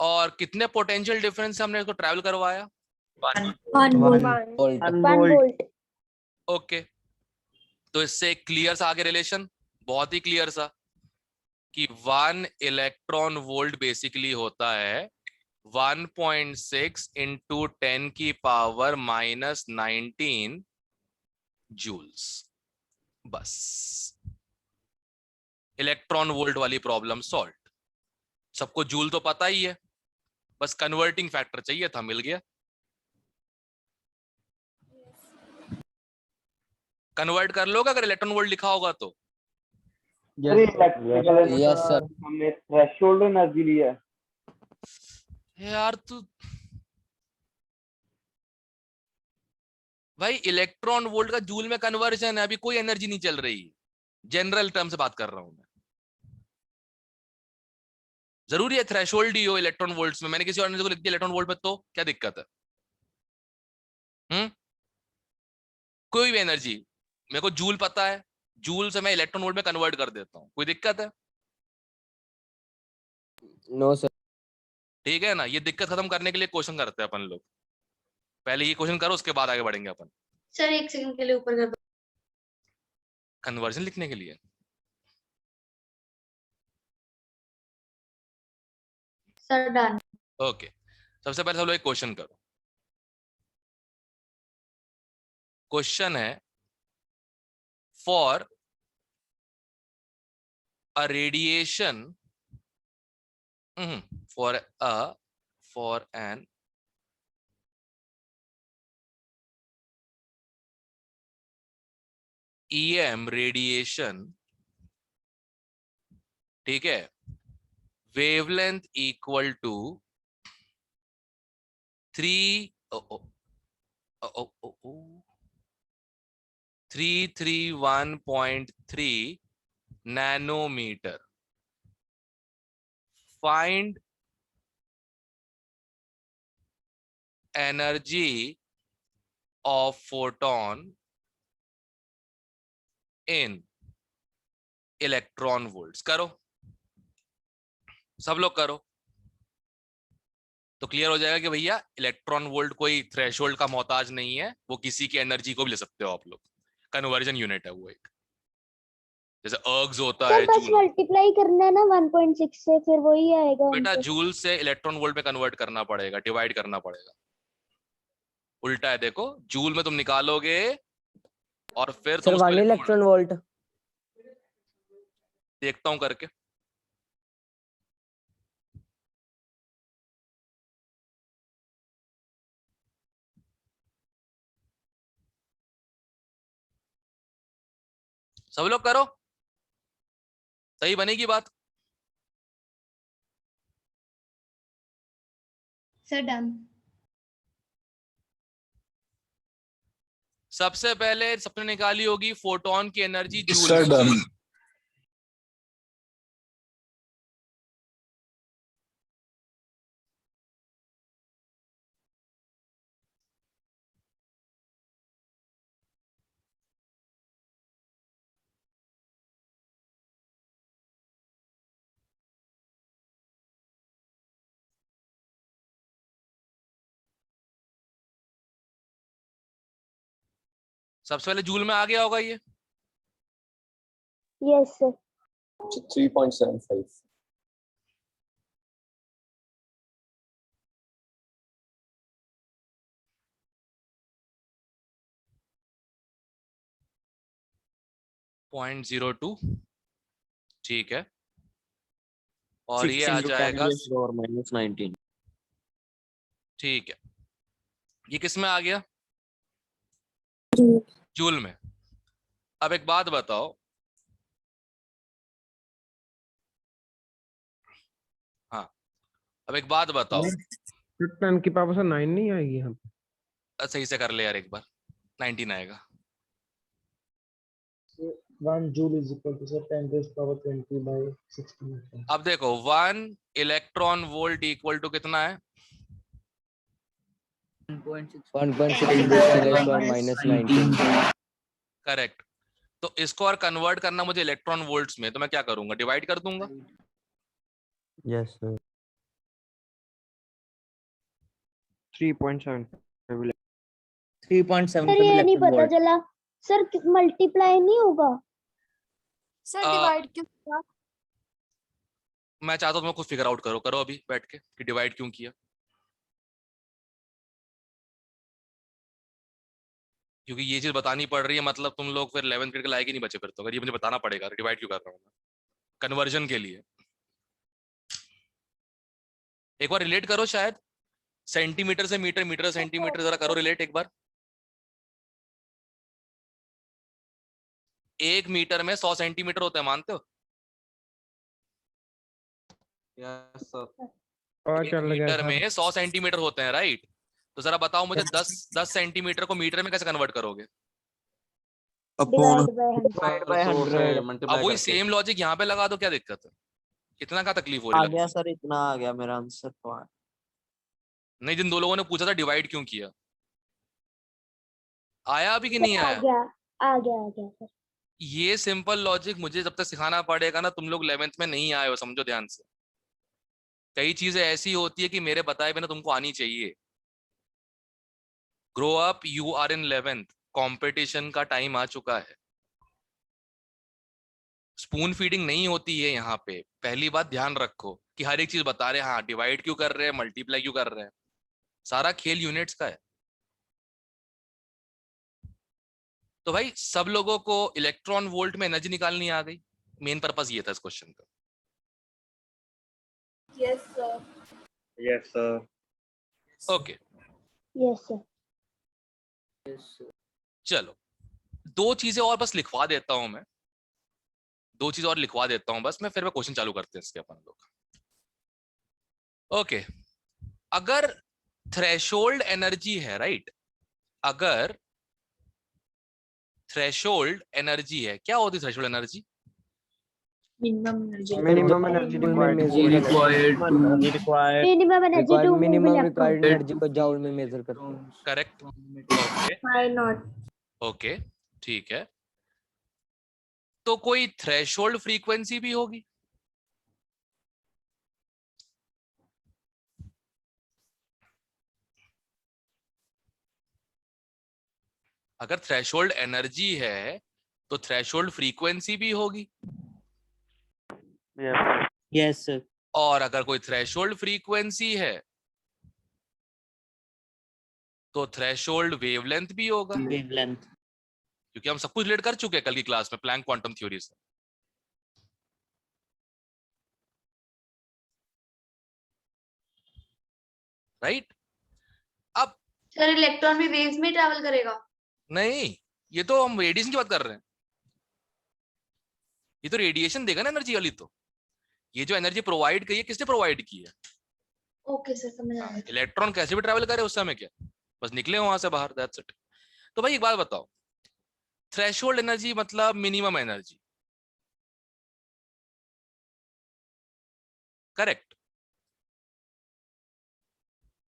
और कितने पोटेंशियल डिफरेंस से हमने इसको ट्रैवल करवाया? 1 वोल्ट। ओके, तो इससे क्लियर सा आगे रिलेशन, बहुत ही क्लियर सा, कि 1 इलेक्ट्रॉन वोल्ट बेसिकली होता है 1.6 इंटू 10 की पावर -19 जूल्स। बस इलेक्ट्रॉन वोल्ट वाली प्रॉब्लम सॉल्व। सबको जूल तो पता ही है, बस कन्वर्टिंग फैक्टर चाहिए था, मिल गया। कन्वर्ट कर लोगे अगर इलेक्ट्रॉन वोल्ट लिखा होगा तो। Yes, sir. हमने थ्रेशोल्ड एनर्जी लिया है। यार तू भाई, इलेक्ट्रॉन वोल्ट का जूल में कन्वर्जन है, अभी कोई एनर्जी नहीं चल रही, जनरल टर्म से बात कर रहा हूं मैं। जरूरी है थ्रेशोल्ड ही हो इलेक्ट्रॉन वोल्ट्स में, मैंने किसी और एनर्जी को लिख दिया इलेक्ट्रॉन वोल्ट में तो क्या दिक्कत है? कोई भी एनर्जी, मेरे को जूल पता है, जूल से मैं इलेक्ट्रॉन वोल्ट में कन्वर्ट कर देता हूं, कोई दिक्कत है? No, sir. ठीक है ना? ये दिक्कत खत्म करने के लिए क्वेश्चन करते हैं अपन लोग। पहले ये क्वेश्चन करो, उसके बाद आगे बढ़ेंगे अपन सर एक सेकंड के लिए ऊपर कर दो। कन्वर्जन लिखने के लिए। Sir done. ओके, सबसे पहले सब लोग एक क्वेश्चन करो। क्वेश्चन है for a radiation for an EM radiation, ठीक है, wavelength equal to 331.3 nanometer. Find energy of photon in electron volts. करो, सब लोग करो, तो क्लियर हो जाएगा कि भैया इलेक्ट्रॉन वोल्ट कोई थ्रेशोल्ड का मोहताज नहीं है, वो किसी की एनर्जी को भी ले सकते हो आप लोग। कन्वर्जन यूनिट है वो एक, जैसे अर्ग्स होता सर है बस जूल। मल्टीप्लाई करना है ना 1.6 से, फिर वही आएगा बेटा आंसर। जूल से इलेक्ट्रॉन वोल्ट में कन्वर्ट करना पड़ेगा, डिवाइड करना पड़ेगा। उल्टा है, देखो जूल में तुम निकालोगे और फिर सर तुम उसको 1 इलेक्ट्रॉन वोल्ट। देखता हूं करके। सब लोग करो, सही बनेगी बात। Sir done. सबसे पहले सबने निकाली होगी फोटोन की एनर्जी जूल सर में। डन। सबसे पहले जूल में आ गया होगा ये। Yes sir. 3.75। .02, ठीक है, और ये आ जाएगा, -19। ठीक है, ये किस में आ गया? जूल में। अब एक बात बताओ, हाँ अब एक बात बताओ, 10 की पावर से 9 नहीं आएगी यहाँ पे? सही से कर ले यार एक बार, 19 आएगा। 1 joule is equal to sir 10⁻20/16. अब देखो 1 इलेक्ट्रॉन वोल्ट इक्वल टू कितना है? 1.6 करेक्ट। तो इसको और कन्वर्ट करना मुझे इलेक्ट्रॉन वोल्ट्स में, तो मैं क्या करूंगा? डिवाइड कर दूंगा। Yes sir. 3.7 सर ये नहीं पता चला सर, मल्टीप्लाई नहीं होगा सर डिवाइड क्यों किया? मैं चाहता हूँ तुम खुद फिगर आउट करो, करो अभी बैठ के कि डिवाइड क्यों किया, क्योंकि ये चीज बतानी पड़ रही है, मतलब तुम लोग फिर 11th ग्रेड के लायक ही नहीं बचे फिर तो, अगर ये मुझे बताना पड़ेगा डिवाइड क्यों कर रहा हूँ मैं कन्वर्जन के लिए। एक बार रिलेट करो, शायद सेंटीमीटर से मीटर, मीटर से सेंटीमीटर, जरा करो रिलेट एक बार। 1 मीटर में 100 सेंटीमीटर होते हैं, मानते हो? Yes sir. और 1 चल गया मीटर सर। में 100 सेंटीमीटर होते हैं, राइट? तो जरा बताओ मुझे 10 सेंटीमीटर को मीटर में कैसे कन्वर्ट करोगे? Divide by 100। अब वही सेम लॉजिक यहाँ पे लगा दो, क्या दिक्कत है? इतना क्या तकलीफ हो रही है? गया सर, इतना आ गया मेरा आंसर तो। नहीं, जिन दो लोगों ने पूछा था डिवाइड क्यों किया, आया अभी कि नहीं आ आया? गया आ गया आ गया सर। ये सिंपल लॉजिक मुझे जब तक सिखाना पड़ेगा ना, तुम लोग 11th में नहीं आए हो, समझो ध्यान से। कई चीजें ऐसी होती है कि मेरे बताए बिना तुमको आनी चाहिए। Grow up, you are in 11th, competition का टाइम आ चुका है। स्पून फीडिंग नहीं होती है यहाँ पे, पहली बात ध्यान रखो कि हर एक चीज बता रहे हैं, हाँ डिवाइड क्यों कर रहे हैं, मल्टीप्लाई क्यों कर रहे हैं, सारा खेल यूनिट्स का है। तो भाई सब लोगों को इलेक्ट्रॉन वोल्ट में एनर्जी निकालनी आ गई। मेन पर्पस ये था इस क्वेश्चन का। Yes sir. Yes sir. Okay yes sir. चलो, दो चीजें और बस लिखवा देता हूं मैं, दो चीजें और लिखवा देता हूं बस मैं, फिर मैं क्वेश्चन चालू करते हैं इसके अपन लोग। ओके, अगर थ्रेशोल्ड एनर्जी है, राइट, अगर थ्रेशोल्ड एनर्जी है, क्या होती है threshold energy? Minimum energy minimum energy required minimum energy to move electron. Energy को जूल में मेजर करते हैं। Correct. Okay why not? Okay ठीक है, तो कोई थ्रेशोल्ड फ्रीक्वेंसी भी होगी? अगर थ्रेशोल्ड एनर्जी है तो थ्रेशोल्ड फ्रीक्वेंसी भी होगी। Yes sir. और अगर कोई थ्रेशोल्ड फ्रीक्वेंसी है तो थ्रेशोल्ड वेवलेंथ भी होगा, वेवलेंथ। क्योंकि हम सब कुछ रिलेट कर चुके हैं कल की क्लास में प्लैंक क्वांटम थ्योरी से। राइट? अब सर इलेक्ट्रॉन भी वेव्स में ट्रैवल करेगा? नहीं, ये तो हम रेडिएशन की बात कर रहे हैं, ये तो रेडिएशन देगा ना एनर्जी वाली। तो ये जो एनर्जी प्रोवाइड की है, किसने प्रोवाइड की है? ओके सर, समझ आ गया। इलेक्ट्रॉन कैसे भी ट्रैवल करे, उससे हमें क्या, बस निकले वहां से बाहर, दैट्स इट। तो भाई एक बात बताओ, थ्रेशोल्ड एनर्जी मतलब minimum energy, correct?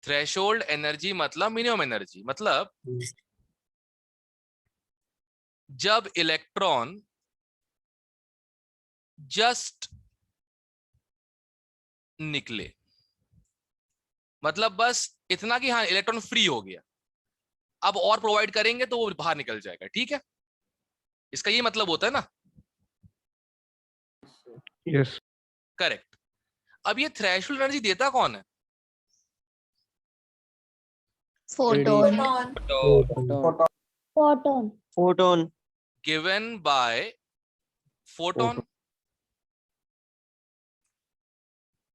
Threshold energy मतलब मिनिमम एनर्जी, मतलब जब इलेक्ट्रॉन जस्ट निकले, मतलब बस इतना कि हाँ इलेक्ट्रॉन फ्री हो गया, अब और प्रोवाइड करेंगे तो वो बाहर निकल जाएगा, ठीक है? इसका ये मतलब होता है ना? यस। करेक्ट। अब ये थ्रेशोल्ड एनर्जी देता कौन है? Photon. Photon. Photon. Given by photon,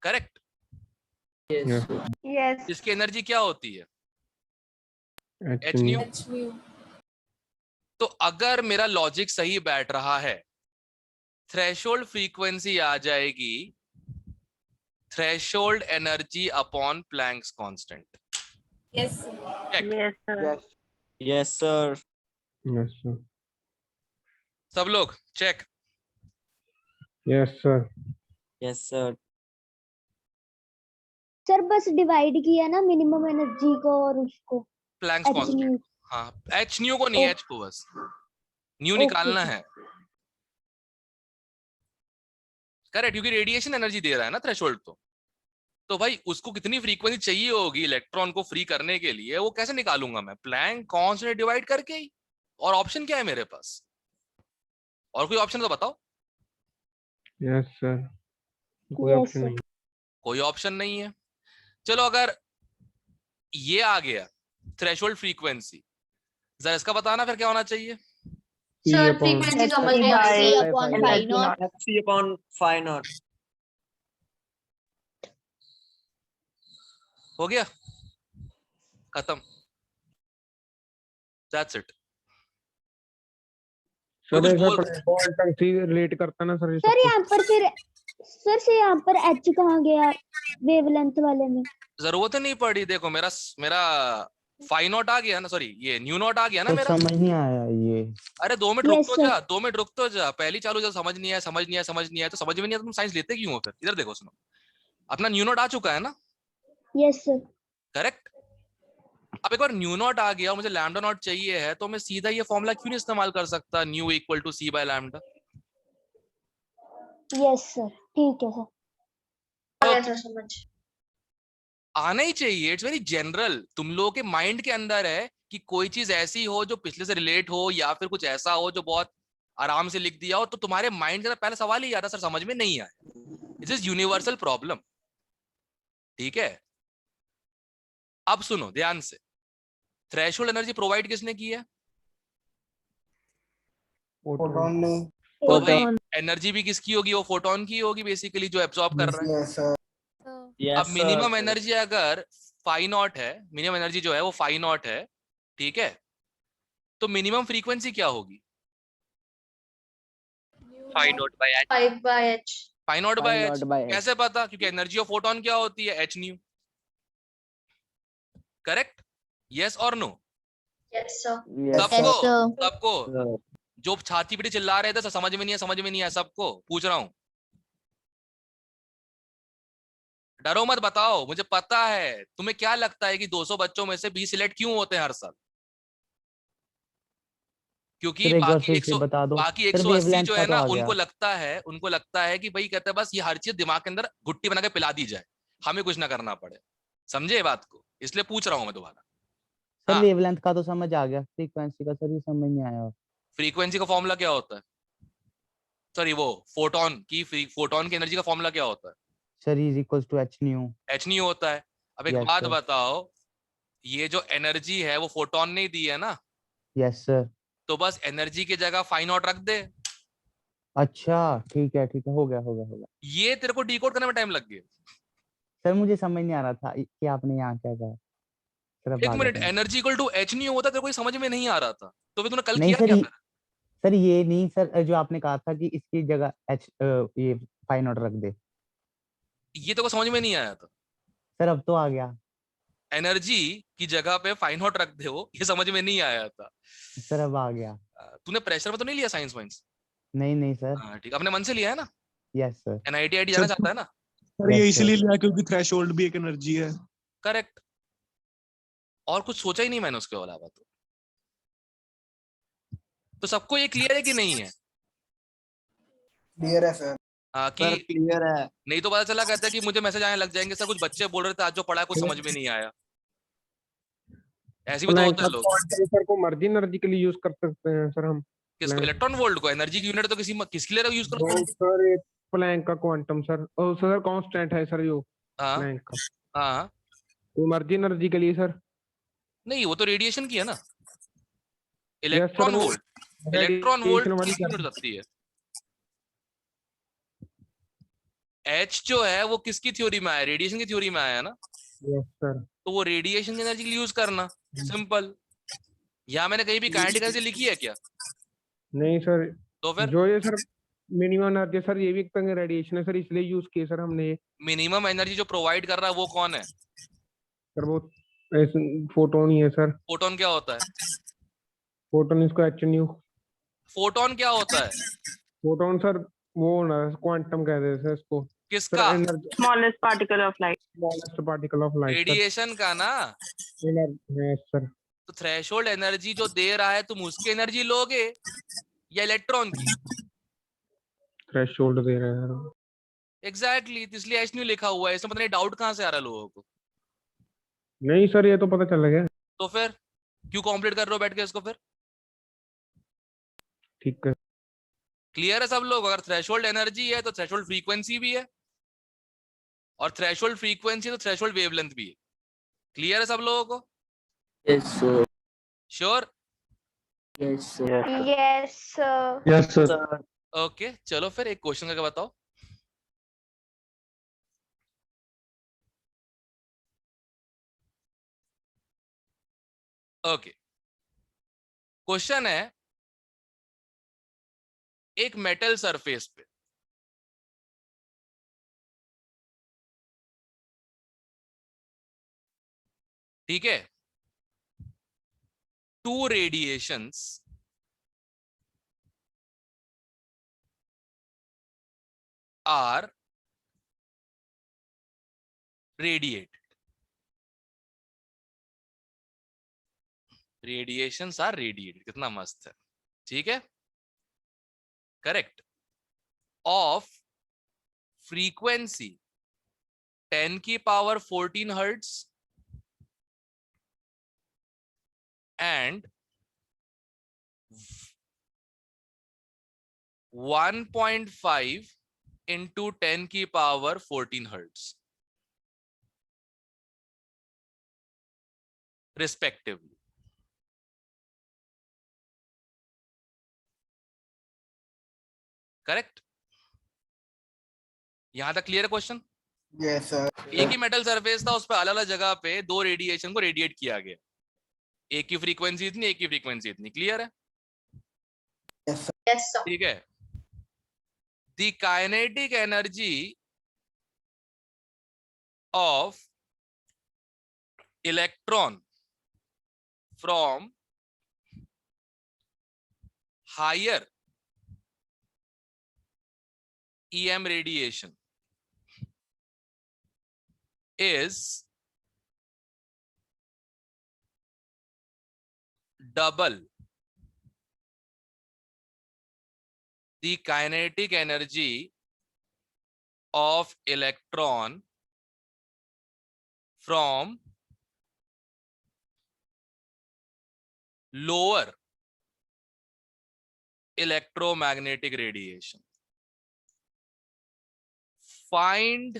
correct? Yes. इसकी एनर्जी क्या होती है? H h new. Hmu। तो अगर मेरा लॉजिक सही बैठ रहा है, थ्रेशोल्ड फ्रीक्वेंसी आ जाएगी threshold energy upon Planck's constant. Yes sir. Yes sir. Yes sir. सब लोग check. Yes sir. Yes sir. Sir बस डिवाइड किया ना मिनिमम एनर्जी को और उसको प्लैंक्स H कांस्टेंट, न्यू। हाँ एच न्यू को नहीं, ओ- एच को बस न्यू ओके, निकालना ओके। है, करेक्ट? क्योंकि रेडिएशन एनर्जी दे रहा है ना थ्रेशोल्ड। तो भाई उसको कितनी फ्रीक्वेंसी चाहिए होगी इलेक्ट्रॉन को फ्री करने के लिए, वो कैसे निकालूंगा मैं? प्लैंक कांस्टेंट डिवाइड करके ही। और ऑप्शन क्या है मेरे पास? और कोई ऑप्शन तो बताओ। Yes sir. कोई Yes, ऑप्शन sir. नहीं। कोई ऑप्शन नहीं है। चलो अगर ये आ गया थ्रेशोल्ड फ्रीक्वेंसी, जरा इसका बताना फिर क्या होना चाहिए? सर फ्रीक्वेंसी समझ नहीं आ रही। C upon phi naught. C upon phi naught। हो गया, खत्म, दैट्स इट। सर कुछ ऐसा बोल क्वांटम से रिलेट करता ना सर। सर यहाँ पर फिर सर से यहाँ पर H कहाँ गया वेवलेंथ वाले में? जरूरत ही नहीं पड़ी। देखो मेरा मेरा फाई नॉट आ गया ना, सॉरी ये न्यू नॉट आ गया ना मेरा। समझ नहीं आया ये। अरे 2 मिनट रुक Yes, तो sir. जा, 2 मिनट रुक तो जा। पहली चालू जब समझ नहीं आया, समझ नहीं आया, समझ नहीं आया तो समझ में नहीं आया तो तुम साइंस लेते क्यों हो फिर? इधर देखो, सुनो, अपना न्यू नॉट आ चुका है ना, Yes, sir. करेक्ट? अब एक बार न्यू नॉट आ गया और मुझे लैम्डा नॉट चाहिए है, तो मैं सीधा ये फॉर्मूला क्यों नहीं इस्तेमाल कर सकता, nu equal to C by lambda? Yes, sir. ठीक है सर। आ गया सर समझ। आना ही चाहिए, इट्स वेरी जनरल। तुम लोगों के माइंड के अंदर है कि कोई चीज ऐसी हो जो पिछले से रिलेट हो, या फिर कुछ ऐसा हो जो बहुत आराम से लिख दिया हो, तो तुम्हारे माइंड के अंदर पहला सवाल ही आता, सर समझ में नहीं आया। इट्स इज यूनिवर्सल प्रॉब्लम, ठीक है। अब सुनो ध्यान से, थ्रेशोल्ड एनर्जी प्रोवाइड किसने की है? फोटोन ने। तो भाई एनर्जी भी किसकी होगी? वो फोटोन की होगी बेसिकली, जो एब्जॉर्ब कर रहा है। Yes, sir. Yes, अब sir. मिनिमम एनर्जी अगर फाई नॉट है, मिनिमम एनर्जी जो है वो फाई नॉट है, ठीक है, तो मिनिमम फ्रीक्वेंसी क्या होगी? Phi naught by h. 5 by h. Phi naught by h. by h. कैसे पता? क्योंकि एनर्जी ऑफ फोटोन क्या होती है? H new. करेक्ट? यस और नो? Yes, sir. Yes, सबको sir. सबको Sir. जो छाती पीटी चिल्ला रहे थे, सर समझ में नहीं है, समझ में नहीं है, सबको पूछ रहा हूं। डरो मत, बताओ। मुझे पता है। तुम्हें क्या लगता है कि 200 बच्चों में से 20 सिलेक्ट क्यों होते हैं हर साल? क्योंकि बाकी 100 बाकी 180 जो है ना, उनको लगता है कि भाई कहते हैं बस ये हर चीज दिमाग के अंदर घुट्टी बना के पिला दी जाए, हमें कुछ ना करना पड़े। समझे बात को? इसलिए पूछ रहा हूं मैं दोबारा। सर वेवलेंथ का तो समझ आ गया, फ्रीक्वेंसी का सर ये समझ नहीं आया। फ्रीक्वेंसी का फॉर्मूला क्या होता है? सॉरी, वो फोटोन की एनर्जी का फॉर्मूला क्या होता है? Sir is equals to h nu. H nu होता है। अब एक Yes, बात sir. बताओ, ये जो एनर्जी है वो फोटोन ने दी है ना, यस सर। तो बस एनर्जी की जगह फाई नॉट रख दे। अच्छा ठीक है हो गया। ये तेरे को डिकोड करने में टाइम लग गया। सर मुझे समझ नहीं आ रहा था कि आपने यहाँ क्या कहा। सर अब एक आ गया मिनट, समझ। Energy equal to h nu होता, तेरे को ये समझ में नहीं आ रहा था, तो फिर तूने कल नहीं किया सर क्या फिर? सर ये नहीं सर, जो आपने कहा था कि इसकी जगह एच ये फाई नॉट रख दे। ये तेरे को समझ में नहीं आया था। सर अब तो आ गया। एनर्जी की जगह पे फाई नॉट रख दे, वो ये समझ में नहीं आया था। सर अब आ गया। तूने प्रेशर में तो नहीं लिया साइंस वाइंस? नहीं सर। हाँ ठीक, अपने मन से लिया है ना? Yes sir. एनआईटी आईटी जाना चाहता है ना? सर ये इसलिए लिया क्योंकि थ्रेशोल्ड भी एक एनर्जी है। करेक्ट। और कुछ सोचा ही नहीं मैंने उसके अलावा। तो सबको ये क्लियर है कि नहीं है? क्लियर है सर। हाँ कि क्लियर है। नहीं तो पता चला कहता है कि मुझे मैसेज आने लग जाएंगे, सर कुछ बच्चे बोल रहे थे आज जो पढ़ा कुछ समझ में नहीं आया। ऐसे भी तो होता है लोग। सर को मर्जी एनर्जी के लिए यूज कर सकते हैं सर हम। किसको? इलेक्ट्रॉन वोल्ट को? एनर्जी की यूनिट तो किसके लिए यूज करते हैं? सर ये प्लैंक का क्वांटम सर, सर कांस्टेंट है सर जो हाँ प्लैंक का। हाँ। तो मर्जी एनर्जी के लिए सर। नहीं, वो तो रेडिएशन की है ना। Yes, इलेक्ट्रॉन sir, वो वोल्ट, इलेक्ट्रॉन वोल्ट radiation वाली की यूनिट होती है। एच जो है वो किसकी थ्योरी में आया? रेडिएशन की थ्योरी में आया ना। Yes sir. तो वो रेडिएशन की एनर्जी के लिए यूज करना, सिंपल। यहाँ मैंने कहीं भी काइनेटिक एनर्जी लिखी है क्या? नहीं सर, तो फिर जो ये सर मिनिमम एनर्जी सर ये भी एक तरह रेडिएशन है सर, इसलिए यूज किए सर हमने। मिनिमम एनर्जी जो प्रोवाइड कर रहा है वो कौन है? सर वो फोटोन ही है सर। फोटोन क्या होता है? फोटोन इसको एच न्यू। फोटोन क्या होता है? फोटोन सर वो ना क्वांटम कहते हैं सर इसको। किसका? Smallest particle of light. Smallest particle of light. Radiation का ना। Yes sir. तो थ्रेशोल्ड एनर्जी जो दे रहा है, तुम उसकी एनर्जी लोगे या इलेक्ट्रॉन की? थ्रेशोल्ड दे रहे हैं सर। एग्जैक्टली, इसलिए एच न्यू लिखा हुआ है। इसमें पता नहीं डाउट कहाँ से आ रहा है लोगों को। नहीं सर ये तो पता चल गया। तो फिर क्यों कॉम्प्लीट कर रहे हो बैठ के इसको? फिर ठीक है। क्लियर है सब लोग? अगर थ्रेशोल्ड एनर्जी है तो थ्रेशोल्ड फ्रीक्वेंसी भी है, और थ्रेशोल्ड फ्रीक्वेंसी तो थ्रेशोल्ड वेवलेंथ भी है। क्लियर है सब लोगों को? Yes sir. Sure? Yes, sir. Yes sir. Okay चलो फिर एक क्वेश्चन करके बताओ। ओके, क्वेश्चन है, एक मेटल सरफेस पे ठीक है, 2 radiations are radiated. Radiations are radiated, कितना मस्त है। ठीक है, करेक्ट। ऑफ फ्रीक्वेंसी 10 की पावर 14 हर्ट्ज and 1.5 into 10 की पावर 14 हर्ट्ज respectively. करेक्ट? यहां तक क्लियर है क्वेश्चन? Yes sir. एक ही मेटल सरफेस था, उस पर अलग अलग जगह पे दो रेडिएशन को रेडिएट किया गया, एक की फ्रीक्वेंसी इतनी, एक की फ्रीक्वेंसी इतनी। क्लियर है? Yes sir. ठीक है। The kinetic energy of electron from higher EM radiation is double the kinetic energy of electron from lower electromagnetic radiation. Find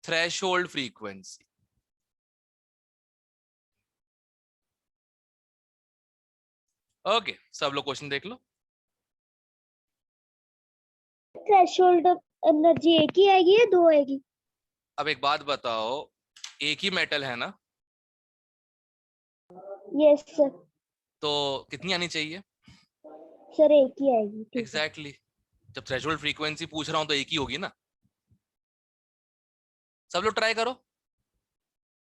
threshold frequency. Okay, सब लोग क्वेश्चन देख लो। थ्रेशोल्ड एनर्जी एक ही आएगी या दो आएगी? अब एक बात बताओ, एक ही मेटल है ना? Yes sir. तो कितनी आनी चाहिए? सर एक ही आएगी। ठीक है। एग्जैक्टली। जब थ्रेशोल्ड फ्रीक्वेंसी पूछ रहा हूं तो एक ही होगी ना। सब लोग ट्राई करो।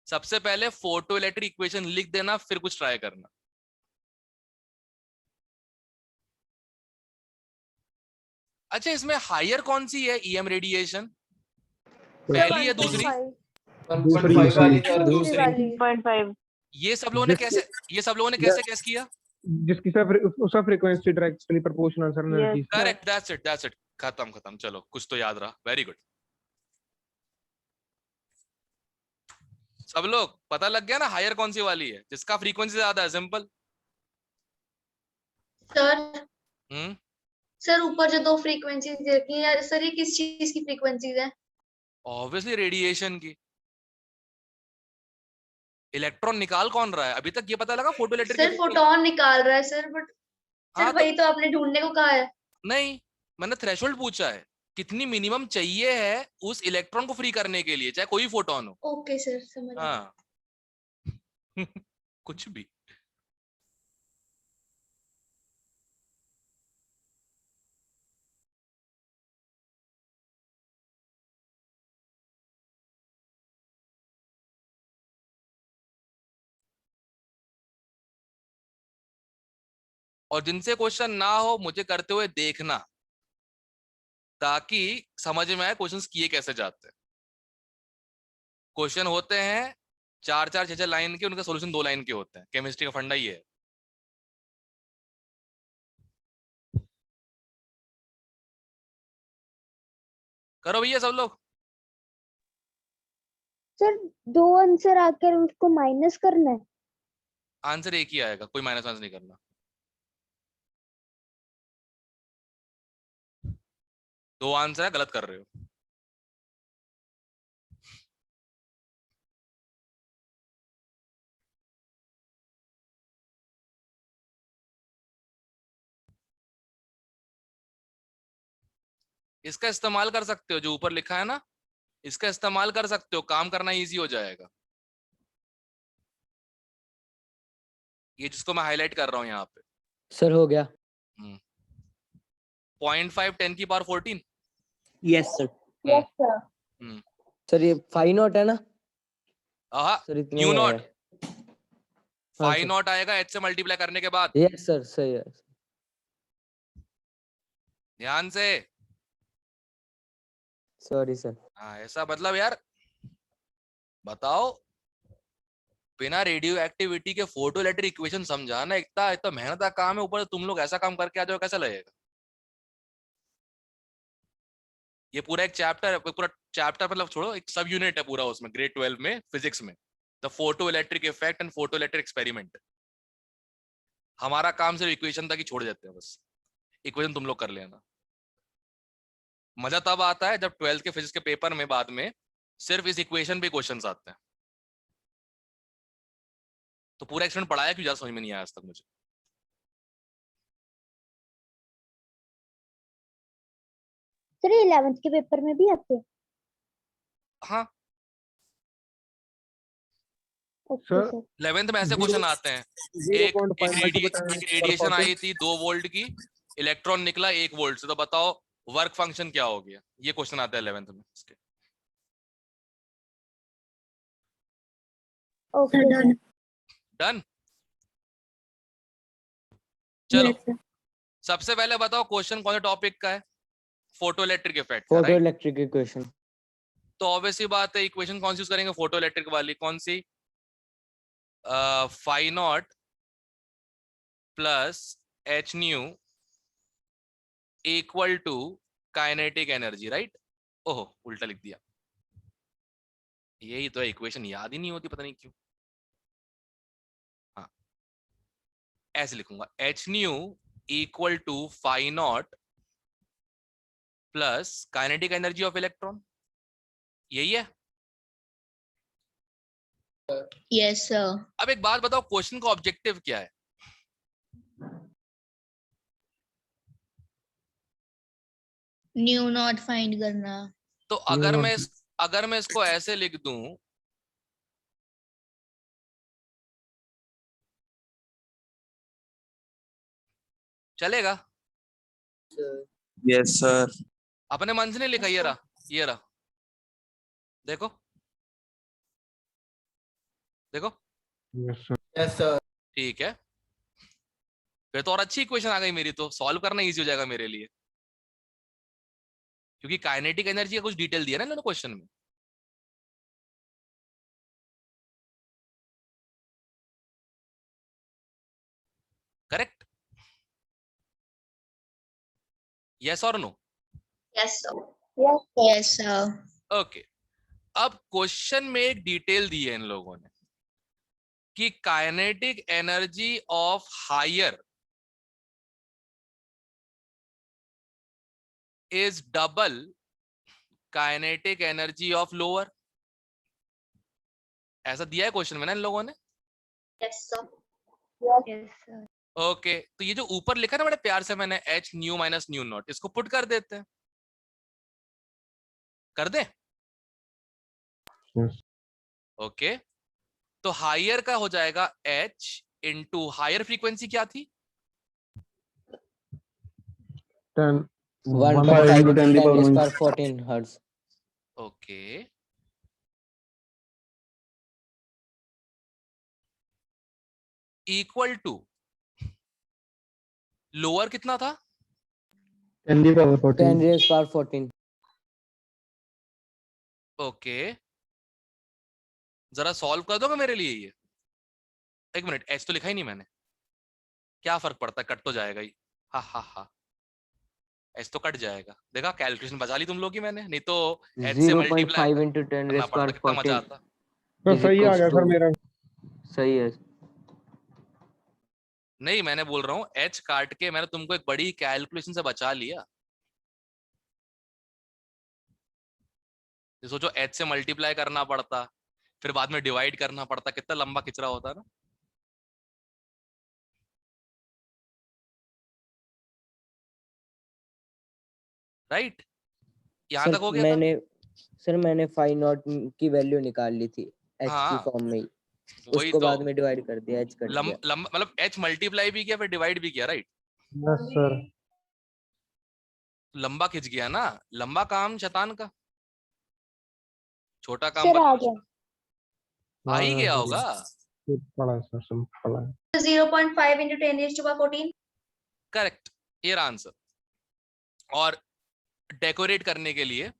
सबसे पहले फोटो इलेक्ट्रिक इक्वेशन लिख देना, फिर कुछ ट्राई करना। अच्छा, इसमें हायर कौन सी है ईएम रेडिएशन? पहली या दूसरी? दूसरी। 1.5। ये सब लोगों ने कैसे कैस किया? जिसकी सर उसका frequency directly proportional sir energy. Correct, that's it. खत्म। चलो, कुछ तो याद रहा। Very good. सब लोग पता लग गया ना हायर कौन सी वाली है, जिसका फ्रीक्वेंसी ज्यादा है। सिंपल। सर सर ऊपर जो दो फ्रीक्वेंसीज देखी है सर, ये किस चीज की फ्रीक्वेंसीज है? ऑब्वियसली रेडिएशन की। इलेक्ट्रॉन निकाल कौन रहा है? अभी तक ये पता लगा फोटो इलेक्ट्रिक। सर फोटोन निकाल रहा है सर, बट हाँ, सर वही तो आपने ढूंढने को कहा है। नहीं, मैंने थ्रेशोल्ड पूछा है, कितनी मिनिमम चाहिए है उस इलेक्ट्रॉन को फ्री करने के लिए, चाहे कोई फोटोन हो। ओके सर, समझ गया। हाँ। कुछ भी। और जिनसे क्वेश्चन ना हो मुझे करते हुए देखना, ताकि समझ में आए क्वेश्चंस किए कैसे जाते हैं। क्वेश्चन होते हैं 4-4, 6-6 लाइन के, उनका सॉल्यूशन 2 लाइन के होते हैं। केमिस्ट्री का फंडा ही है। करो भैया सब लोग। सर दो आंसर आकर उसको माइनस करना है? आंसर एक ही आएगा, कोई माइनस नहीं करना। दो आंसर है, गलत कर रहे हो। इसका इस्तेमाल कर सकते हो, जो ऊपर लिखा है ना, इसका इस्तेमाल कर सकते हो, काम करना इजी हो जाएगा। ये जिसको मैं हाईलाइट कर रहा हूं यहाँ पे। सर हो गया। 0.5 10 की power 14। Yes sir. Yes sir. Sir ये 5 नॉट है ना? सर इतने न्यू ही नॉट। है। 5 नॉट आएगा एच से मल्टीप्लाई करने के बाद। यस सर, सही है। ध्यान से। Sorry sir. हाँ, ऐसा मतलब यार बताओ, बिना रेडियो एक्टिविटी के फोटो इलेक्ट्रिक इक्वेशन समझाना इतना मेहनत का काम है, ऊपर तुम लोग ऐसा काम करके आ जाओ, कैसा लगेगा? ये पूरा एक चैप्टर, पूरा चैप्टर मतलब छोड़ो, एक सब यूनिट है पूरा उसमें ग्रेड 12 में फिजिक्स में, the photo electric effect and photo electric experiment. हमारा काम सिर्फ इक्वेशन तक ही छोड़ देते हैं, बस इक्वेशन तुम लोग कर लेना। मजा तब आता है जब 12th के फिजिक्स के पेपर में बाद में सिर्फ इस इक्वेशन पे क्वेश्चंस आते हैं। तो पूरा एक्सपेरिमेंट पढ़ाया क्यों, ज्यादा समझ में नहीं आया आज तक मुझे। सर 11th के पेपर में भी आते हैं? हाँ ओके सर सर। 11th में ऐसे क्वेश्चन आते हैं, एक रेडिएशन आई थी 2 वोल्ट की, इलेक्ट्रॉन निकला 1 वोल्ट से, तो बताओ वर्क फंक्शन क्या हो गया। ये क्वेश्चन आता है 11th में इसके। Okay sir. डन। चलो सबसे पहले बताओ क्वेश्चन कौन से टॉपिक का है, photo electric effect. Photo electric equation. तो ऑब्वियस सी बात है, इक्वेशन कौन सी यूज करेंगे, फोटो इलेक्ट्रिक वाली। कौन सी, phi not plus H nu equal to kinetic energy, right. ओहो उल्टा लिख दिया, यही तो है, इक्वेशन याद ही नहीं होती पता नहीं क्यों। हाँ ऐसे लिखूंगा, h nu equal to phi not plus kinetic energy of electron, यही है। Yes sir. अब एक बात बताओ, क्वेश्चन का ऑब्जेक्टिव क्या है। न्यू नॉट फाइंड करना। तो अगर मैं इसको ऐसे लिख दूं, चलेगा। Yes sir. अपने मन से नहीं लिखा, ये रहा, ये रहा, देखो देखो। Yes sir. ठीक है, फिर तो और अच्छी इक्वेशन आ गई मेरी, तो सॉल्व करना इजी हो जाएगा मेरे लिए, क्योंकि काइनेटिक एनर्जी का कुछ डिटेल दिया ना इन्होंने क्वेश्चन में। करेक्ट, यस और no. Yes sir. Yes sir. Okay, अब क्वेश्चन में एक डिटेल दी है इन लोगों ने कि kinetic energy of higher is double kinetic energy of lower. ऐसा दिया है क्वेश्चन में ना इन लोगों ने। Yes sir. Yes sir. Okay, तो ये जो ऊपर लिखा ना बड़े प्यार से मैंने, H nu minus nu not, इसको पुट कर देते हैं, कर दे। ओके, तो हायर का हो जाएगा एच इंटू हायर फ्रीक्वेंसी क्या थी, 1.5 into 10⁻14 hertz. Okay, equal to lower कितना था, 10⁻14। ओके, जरा सॉल्व कर दोगे मेरे लिए ये। एक मिनट, एच तो लिखा ही नहीं मैंने, क्या फर्क पड़ता है, कट तो जाएगा ही। हा हा हा, एच तो कट जाएगा, देखा कैलकुलेशन बचा ली तुम लोग की मैंने, नहीं तो एच से मल्टीप्लाई 0.5 into करना पड़ता, कितना मजा 10⁻14 आता। तो सही आ गया सर मेरा। सही है। नहीं मैंने बोल रहा हूँ एच काट के मैंने तुमको एक बड़ी कैलकुलेशन से बचा लिया। तो सोचो एच से मल्टीप्लाई करना पड़ता, फिर बाद में डिवाइड करना पड़ता, कितना लंबा खिचड़ा होता ना। राइट, यहां तक हो गया था। मैंने फाई नॉट की वैल्यू निकाल ली थी एच की हाँ फॉर्म में ही, वही उसको तो, बाद में डिवाइड कर दिया, एच कट गया। मतलब एच मल्टीप्लाई भी किया फिर डिवाइड भी किया, राइट। Yes sir. लंबा खिंच गया ना, लंबा काम शैतान का, छोटा काम सर आ गया। आ ही गया होगा। पढ़ा सर, सब पढ़ा। 0.5 into 10⁻14। करेक्ट, ये आंसर। और डेकोरेट करने के लिए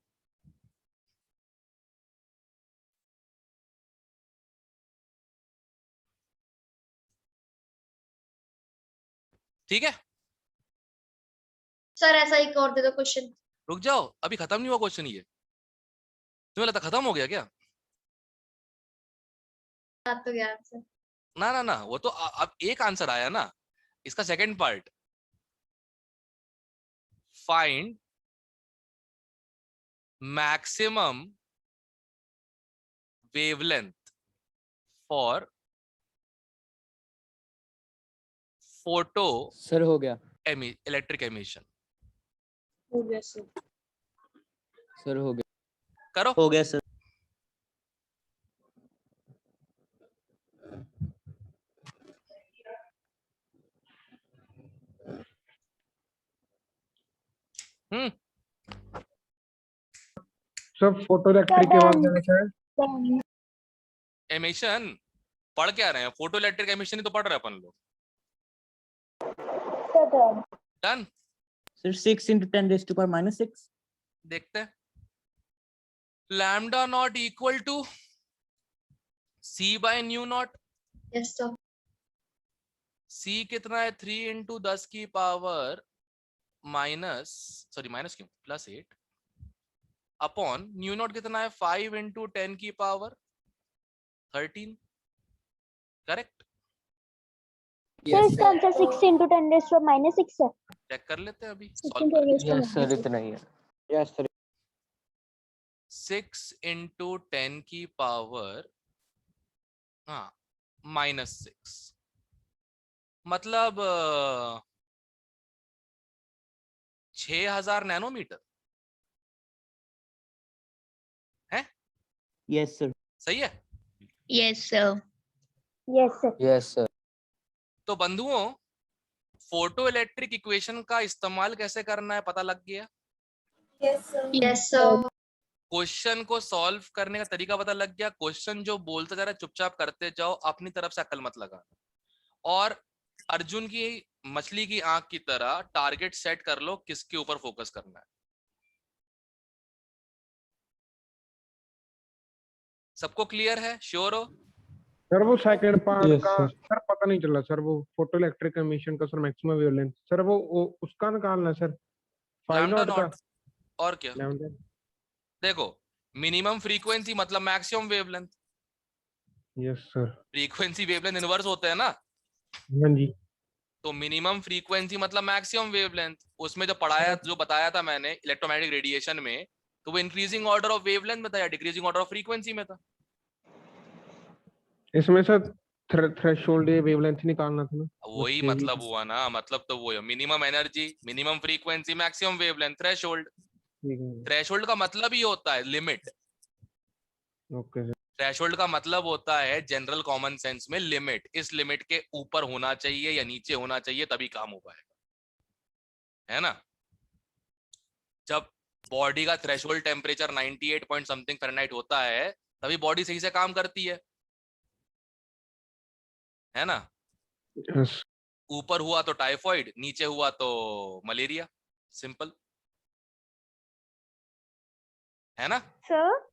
ठीक है, सर ऐसा एक और दे दो क्वेश्चन। रुक जाओ, अभी खत्म नहीं हुआ क्वेश्चन ये। तुम्हें लगता खत्म हो गया क्या? तो गया आंसर। ना ना ना, वो तो अब एक आंसर आया ना। इसका second part, find maximum wavelength for photo sir हो गया, इलेक्ट्रिक एमिशन। हो गया सर। सर हो गया, करो। हो गया सर। हम्म सर फोटो इलेक्ट्रिक के बाद क्या बचा है? एमिशन पढ़ क्या रहे हैं? फोटो इलेक्ट्रिक एमिशन ही तो पढ़ रहे हैं अपन लोग। Done. Sir 6 into 10 raised to power -6. देखते हैं। Lambda not equal to C by nu not. Yes sir. C कितना है? 3 इंटू 10 की पावर माइनस, सॉरी माइनस क्यों, +8 अपॉन न्यू नॉट कितना है? 5 इंटू 10 की पावर 13। करेक्ट? सर इसका answer 6 into 10 raised to power -6 है। चेक कर लेते हैं अभी, 6 सॉल्व into कर। raised to yes sir, -6। इतना ही है। Yes sir. 6 इंटू 10 की पावर हाँ -6, मतलब 6000 नैनोमीटर है। Yes sir. सही है। Yes sir. Yes sir. Yes sir. तो बंधुओं, फोटो इलेक्ट्रिक इक्वेशन का इस्तेमाल कैसे करना है पता लग गया। Yes sir. क्वेश्चन को सॉल्व करने का तरीका पता लग गया। क्वेश्चन जो बोलता जा रहा है चुपचाप करते जाओ, अपनी तरफ से अक्ल मत लगा। और अर्जुन की मछली की आंख की तरह टारगेट सेट कर लो, किसके ऊपर फोकस करना है। सबको क्लियर है? श्योर हो? सर वो सेकंड पार्ट Yes, का sir. सर पता नहीं चला सर, वो फोटो इलेक्ट्रिक एमिशन का सर मैक्सिमम वेवलेंथ सर वो उसका निकालना है सर, फाई लैम्डा नॉट का। नॉट। और क्या? लैम्डा। देखो, मिनिमम फ्रीक्वेंसी मतलब maximum wavelength. Yes sir. Frequency wavelength inverse होते हैं ना। हाँ जी। तो मिनिमम फ्रीक्वेंसी मतलब मैक्सिमम वेवलेंथ। उसमें जो पढ़ाया, जो बताया था मैंने इलेक्ट्रोमैग्नेटिक रेडिएशन में, तो वो इंक्रीजिंग ऑर्डर ऑफ वेवलेंथ में था या डिक्रीजिंग ऑर्डर ऑफ फ्रीक्वेंसी में था। इसमें सर थ्रेशोल्ड वेवलेंथ निकालना था ना। वही मतलब हुआ ना, मतलब तो वो है minimum energy, minimum frequency, maximum wavelength, threshold. Threshold का मतलब ही होता है लिमिट। Okay sir. थ्रेशोल्ड का मतलब होता है जनरल कॉमन सेंस में लिमिट। इस लिमिट के ऊपर होना चाहिए या नीचे होना चाहिए तभी काम हो पाएगा, है ना। जब बॉडी का threshold temperature 98 point something Fahrenheit होता है तभी बॉडी सही से काम करती है ना। यस। ऊपर हुआ तो टाइफॉइड, नीचे हुआ तो मलेरिया। सिंपल है ना। सर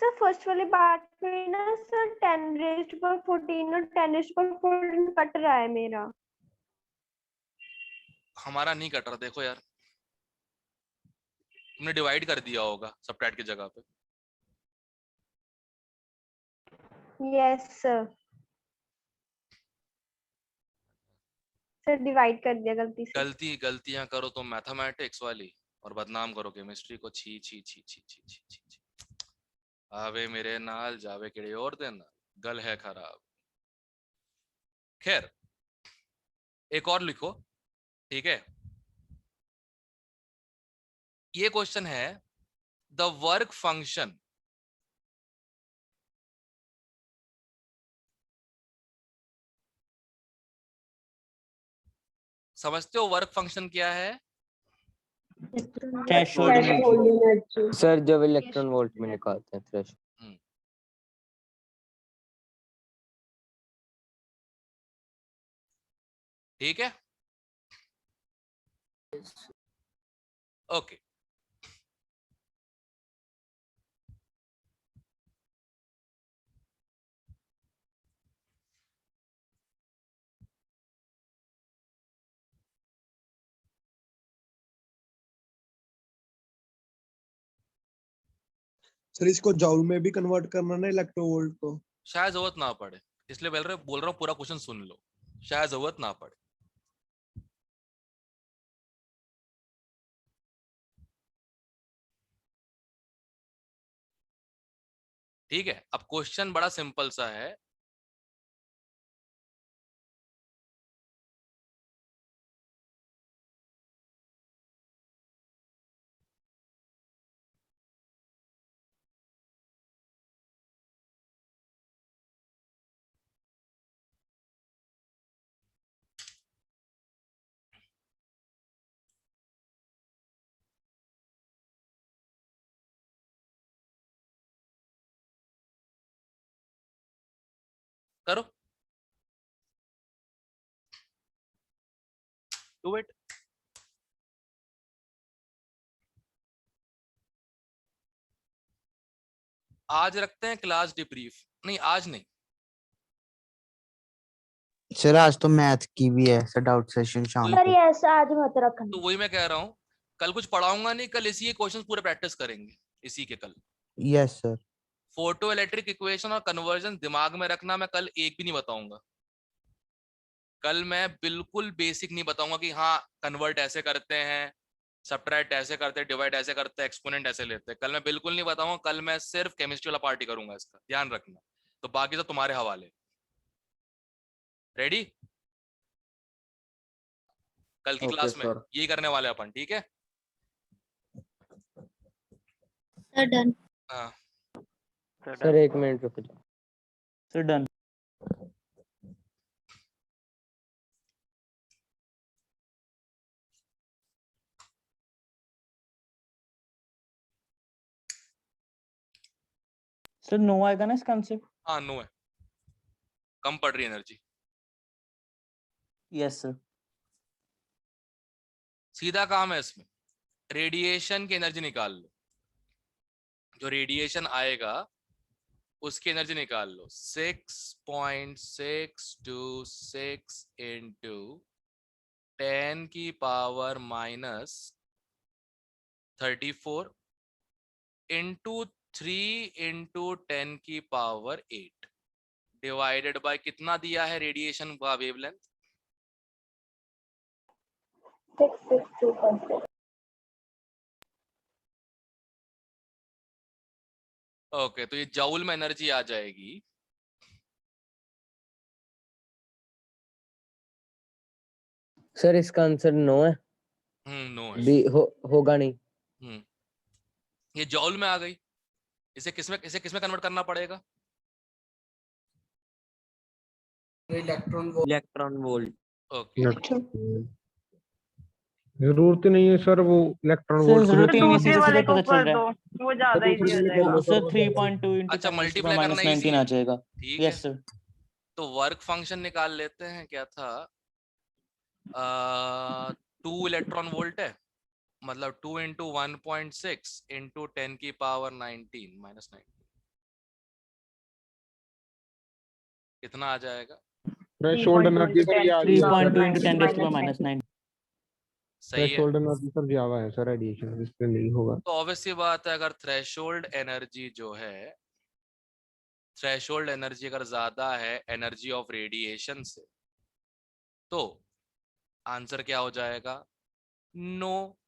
सर फर्स्ट वाली बात में ना सर 10 रेस्ट पर 14 और 10 रेस्ट पर 14 कट रहा है मेरा। हमारा नहीं कट रहा, देखो यार, तुमने डिवाइड कर दिया होगा सबट्रैक्ट की जगह पे। यस सर, सर डिवाइड कर दिया गलती से। गलतियां करो तो मैथमेटिक्स वाली और बदनाम करो केमिस्ट्री को। छी छी छी छी छी छी छी छी। आवे मेरे नाल जावे किड़े और देना, गल है खराब। खैर एक और लिखो, ठीक है। ये क्वेश्चन है, द वर्क फंक्शन समझते हो? वर्क फंक्शन क्या है? थ्रेशोल्ड एनर्जी सर, जब इलेक्ट्रॉन वोल्ट में निकालते हैं थ्रेशोल्ड। ठीक है, ओके। सर इसको जॉउल में भी कन्वर्ट करना ना इलेक्ट्रोवोल्ट को। शायद जरूरत ना पड़े, इसलिए बोल रहा हूँ पूरा क्वेश्चन सुन लो, शायद जरूरत ना पड़े। ठीक है, अब क्वेश्चन बड़ा सिंपल सा है। करो, डू इट। आज रखते हैं क्लास डिब्रीफ, नहीं आज नहीं, सर आज तो मैथ की भी है सर, डाउट सेशन शाम सर को। यस आज मत रखना। तो वही मैं कह रहा हूँ, कल कुछ पढ़ाऊंगा नहीं, कल इसी के क्वेश्चन पूरे प्रैक्टिस करेंगे, इसी के कल। Yes sir. Photo electric equation और कन्वर्जन दिमाग में रखना, मैं कल एक भी नहीं बताऊंगा। कल मैं बिल्कुल बेसिक नहीं बताऊंगा कि हाँ कन्वर्ट ऐसे करते हैं, सब्ट्रैक्ट ऐसे करते हैं, डिवाइड ऐसे करते हैं, एक्सपोनेंट ऐसे लेते हैं, कल मैं बिल्कुल नहीं बताऊंगा। कल मैं सिर्फ केमिस्ट्री वाला पार्ट ही करूंगा, इसका ध्यान रखना। तो बाकी तो तुम्हारे हवाले। रेडी? कल की क्लास में यही करने वाले अपन, ठीक है? Sir done. हाँ सर 1 मिनट रुक जाओ। Sir done. सर नो आएगा ना इसका आंसर? हाँ, नो है, कम पड़ रही एनर्जी। Yes sir. सीधा काम है इसमें, रेडिएशन की एनर्जी निकाल लो। जो रेडिएशन आएगा उसकी एनर्जी निकाल लो। 6.626 इंटू 10 की पावर -34 इंटू 3 इंटू 10 की पावर 8 डिवाइडेड बाय कितना दिया है रेडिएशन का वेवलेंथ? 662.6। ओके, तो ये जूल में एनर्जी आ जाएगी। सर इसका आंसर 9 है। नो है। बी होगा नहीं। ये जूल में आ गई। इसे किसमें कन्वर्ट करना पड़ेगा? Electron volt. ओके, जरूरत नहीं है सर, वो इलेक्ट्रॉन सर वोल्ट जरूरत ही नहीं, दूसरे सीधे वाले सीधे को पता कर चल रहा दो, है। वो ज्यादा इजी हो जाएगा। सर 3.2 इंटू अच्छा 10 मल्टीप्लाई करना इजी -19 है, आ जाएगा। ठीक है। Yes sir. तो वर्क फंक्शन निकाल लेते हैं। क्या था? 2 इलेक्ट्रॉन वोल्ट है, मतलब 2 इंटू 1.6 इंटू 10 की पावर 19 -19 कितना आ जाएगा? थ्रेशोल्ड एनर्जी सर ये आ रही है। 3.2 इंटू 10 raised to the -9। सही है। थ्रेशोल्ड एनर्जी सर ज्यादा है सर, रेडिएशन इसलिए नहीं होगा। तो ऑब्वियस सी बात है, अगर थ्रेशोल्ड एनर्जी जो है, थ्रेशोल्ड एनर्जी अगर ज्यादा है एनर्जी ऑफ रेडिएशन से, तो आंसर क्या हो जाएगा? No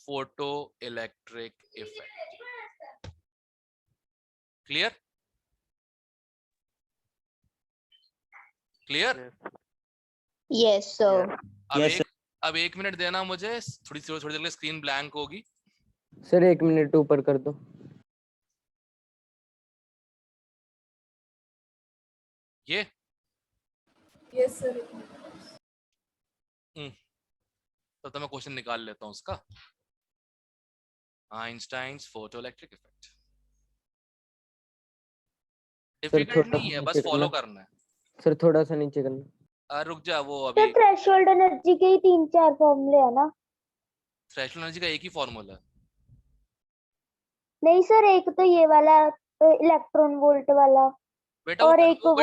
photo electric effect. Clear? Clear? Yes sir. अब 1 मिनट देना मुझे, थोड़ी देर के लिए स्क्रीन ब्लैंक होगी। सर 1 मिनट ऊपर कर दो। ये यस सर। तो मैं क्वेश्चन निकाल लेता हूं उसका। आइंस्टाइन्स फोटोइलेक्ट्रिक इफेक्ट डिफिकल्ट नहीं है, बस फॉलो करना है। सर थोड़ा सा नीचे करना। रुक जा, वो तो अभी थ्रेशोल्ड एनर्जी के ही 3-4 फॉर्मूले है ना? थ्रेशोल्ड एनर्जी का एक ही फॉर्मूला है। नहीं सर, एक तो ये वाला इलेक्ट्रॉन वोल्ट वाला, बेटा और वो एक वो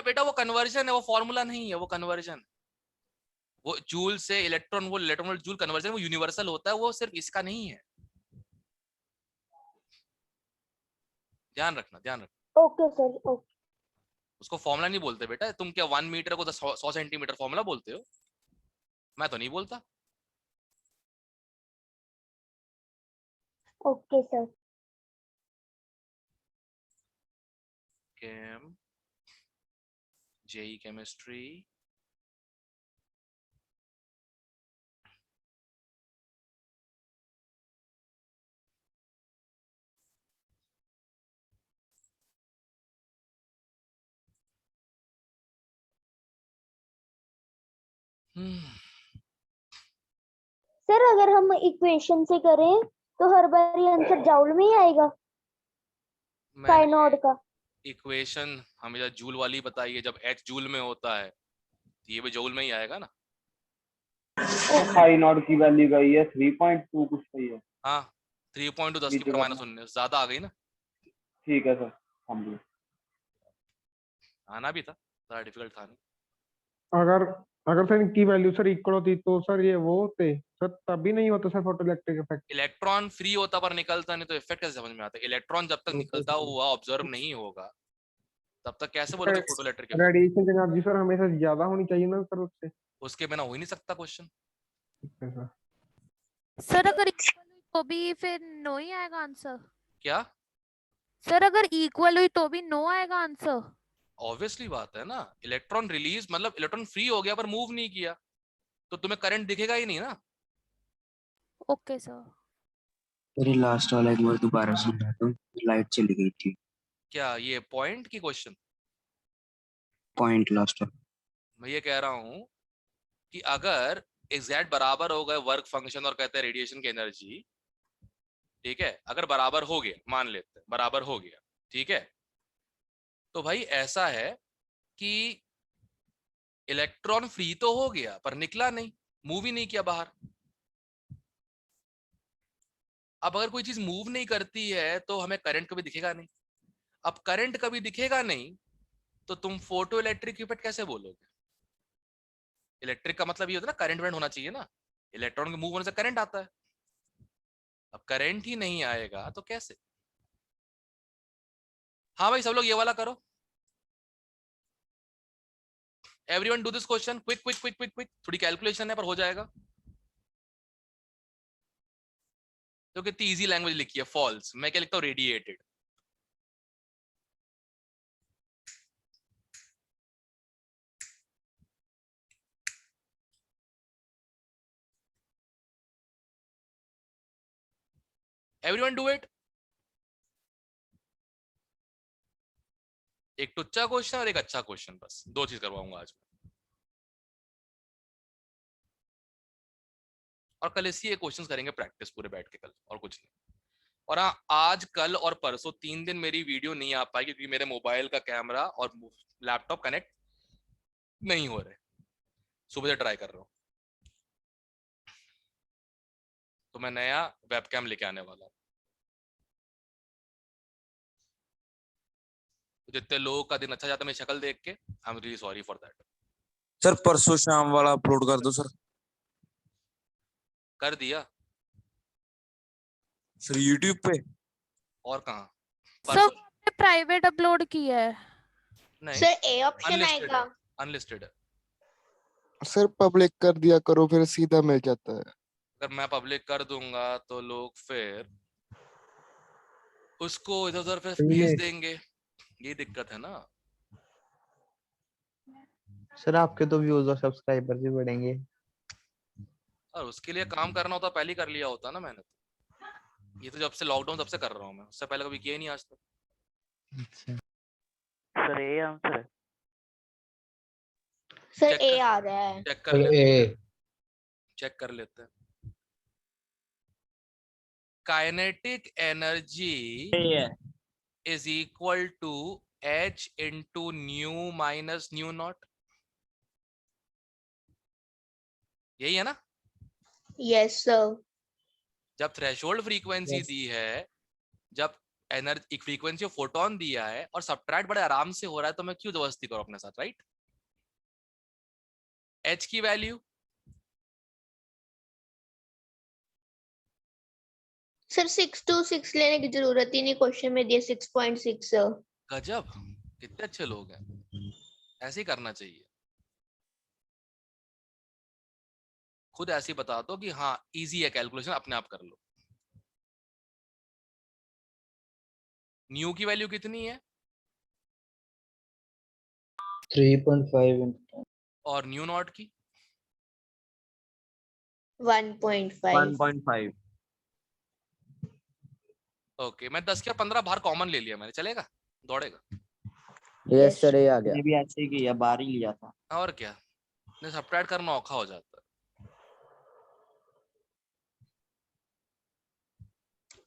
बेटा वो कन्वर्जन है, वो फॉर्मूला नहीं है, वो कन्वर्जन। वो जूल से इलेक्ट्रॉन वोल्ट जूल कन्वर्जन, वो यूनिवर्सल होता है, वो सिर्फ इसका नहीं है। ध्यान रखना। Okay sir, okay. उसको फॉर्मूला नहीं बोलते बेटा, तुम क्या 1 मीटर को 100 सेंटीमीटर फॉर्मूला बोलते हो? मैं तो नहीं बोलता। Okay sir. Chem JEE chemistry sir अगर हम इक्वेशन से करें तो हर बार ये आंसर जूल में ही आएगा, फाई नॉट का। इक्वेशन हमेशा जूल वाली बताई है, जब h जूल में होता है तो ये भी जूल में ही आएगा ना। फाई नॉट की वैल्यू गई है 3.2 कुछ सही है। हाँ 3.2 10 की नीचे पावर करना। -19 ज्यादा आ गई ना। ठीक है सर, समझ आना भी था, ज्यादा डिफिकल्ट था नहीं। अगर अगर सर इनकी वैल्यू सर इक्वल होती तो सर ये वो होते सर, तब भी नहीं होता sir photo electric effect. Electron free होता पर निकलता नहीं तो इफेक्ट कैसे समझ में आता है? इलेक्ट्रॉन जब तक निकलता हुआ ऑब्जर्व नहीं होगा तब तक कैसे बोलोगे photo electric effect? Radiation energy sir हमेशा ज्यादा होनी चाहिए ना सर उससे। उसके बिना हो ही नहीं सकता क्वेश्चन। सर अगर इक्वल हुई तो भी फिर नो ही आएगा आंसर। क्या? सर अगर इक्वल हुई तो भी नो आएगा आंसर। ऑब्वियसली बात है ना, इलेक्ट्रॉन रिलीज मतलब इलेक्ट्रॉन फ्री हो गया पर मूव नहीं किया तो तुम्हें करंट दिखेगा ही नहीं ना। Okay sir. मेरी लास्ट वाला एक बार दोबारा सुनना तो लाइट चली गई थी। क्या ये पॉइंट की क्वेश्चन? पॉइंट लास्ट वाला। मैं ये कह रहा हूं कि अगर एग्जैक्ट बराबर हो गए वर्क फंक्शन और कहते हैं रेडिएशन की एनर्जी, ठीक है, अगर बराबर हो गया, मान लेते हैं बराबर हो गया, ठीक है, तो भाई ऐसा है कि इलेक्ट्रॉन फ्री तो हो गया पर निकला नहीं, मूव ही नहीं किया बाहर। अब अगर कोई चीज मूव नहीं करती है तो हमें करंट कभी दिखेगा नहीं। अब करंट कभी दिखेगा नहीं तो तुम फोटो इलेक्ट्रिक इफेक्ट कैसे बोलोगे? इलेक्ट्रिक का मतलब ये होता है ना करंट होना चाहिए ना, इलेक्ट्रॉन के मूव होने से करंट आता है। अब करंट ही नहीं आएगा तो कैसे? हाँ भाई सब लोग ये वाला करो, everyone do this question quick quick quick quick quick. थोड़ी कैलकुलेशन है पर हो जाएगा। तो कितनी इजी लैंग्वेज लिखी है, फॉल्स। मैं क्या लिखता हूँ? रेडिएटेड। Everyone do it. एक टुच्चा क्वेश्चन और एक अच्छा क्वेश्चन, बस दो चीज करवाऊंगा आज। और कल इसी क्वेश्चंस करेंगे प्रैक्टिस पूरे बैठ के कल, और कुछ नहीं। और हाँ, आज कल और परसों 3 दिन मेरी वीडियो नहीं आ पाएगी क्योंकि मेरे मोबाइल का कैमरा और लैपटॉप कनेक्ट नहीं हो रहे। सुबह से ट्राई कर रहा हूँ तो मैं नया वेबकैम लेके आने वाला हूँ। तो जितने लोगों का दिन अच्छा जाता है मेरी शक्ल देख के, I am really sorry for that. Sir परसों शाम वाला अपलोड कर दो सर। कर दिया सर यूट्यूब पे। और कहाँ? सर प्राइवेट अपलोड किया है। नहीं सर ए ऑप्शन अनलिस्टेड आएगा। है, अनलिस्टेड है। सर पब्लिक कर दिया करो, फिर सीधा मिल जाता है। अगर मैं पब्लिक कर दूंगा तो लोग फिर उसको इधर उधर फिर भेज देंगे, ये दिक्कत है ना। सर आपके तो व्यूज और सब्सक्राइबर भी बढ़ेंगे। और उसके लिए काम करना होता पहले ही कर लिया होता ना मैंने। ये तो जब से लॉकडाउन तब से कर रहा हूँ मैं, उससे पहले कभी किया ही नहीं आज तक। अच्छा सर ए आंसर है। सर ए आ रहा है। चेक कर लेते हैं, चेक कर लेते हैं। Kinetic energy is equal to h into nu minus nu naught, यही है ना? Yes sir. जब थ्रेशोल्ड फ्रीक्वेंसी दी है, जब एनर्जी फ्रीक्वेंसी ऑफ फोटोन दिया है और सबट्रैक्ट बड़े आराम से हो रहा है तो मैं क्यों जबरदस्ती करूं अपने साथ, राइट? h की वैल्यू सर 6 to 6 लेने की जरूरत ही नहीं, क्वेश्चन में दिया 6.6। गजब, कितने अच्छे लोग हैं, ऐसे ही करना चाहिए। खुद ऐसे ही बता दो कि हाँ इजी है कैलकुलेशन, अपने आप कर लो। न्यू की वैल्यू कितनी है 3.5 और न्यू नॉट की 1.5। 1.5। ओके, मैं 10 के और 15 बाहर कॉमन ले लिया मैंने, चलेगा, दौड़ेगा। यस सर, ये आ गया। मैंने भी ऐसे ही किया, बाहर ही लिया था। और क्या, सब्ट्रैक्ट करना औखा हो जाता है।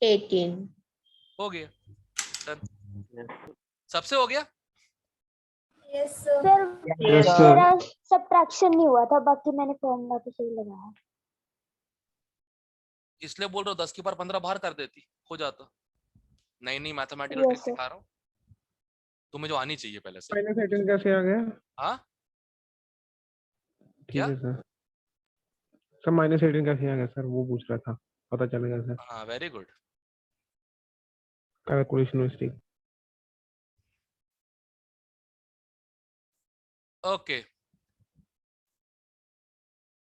18 हो गया, डन। सबसे हो गया। Yes sir. Sir Yes, sir. मेरा सब्ट्रैक्शन नहीं हुआ था, बाकी मैंने फॉर्मूला तो सही लगाया। इसलिए बोल रहा हूँ 10 के बार 15 बाहर कर देती, हो जाता। नहीं नहीं, मैथमेटिकल Yes, ट्रिक sir. सिखा रहा हूँ तुम्हें, जो आनी चाहिए पहले से। माइनस 18 कैसे आ गया? हाँ ठीक क्या? है सर। सर माइनस 18 कैसे आ गया सर, वो पूछ रहा था, पता चलेगा सर। हाँ very good. Calculation mistake. Okay,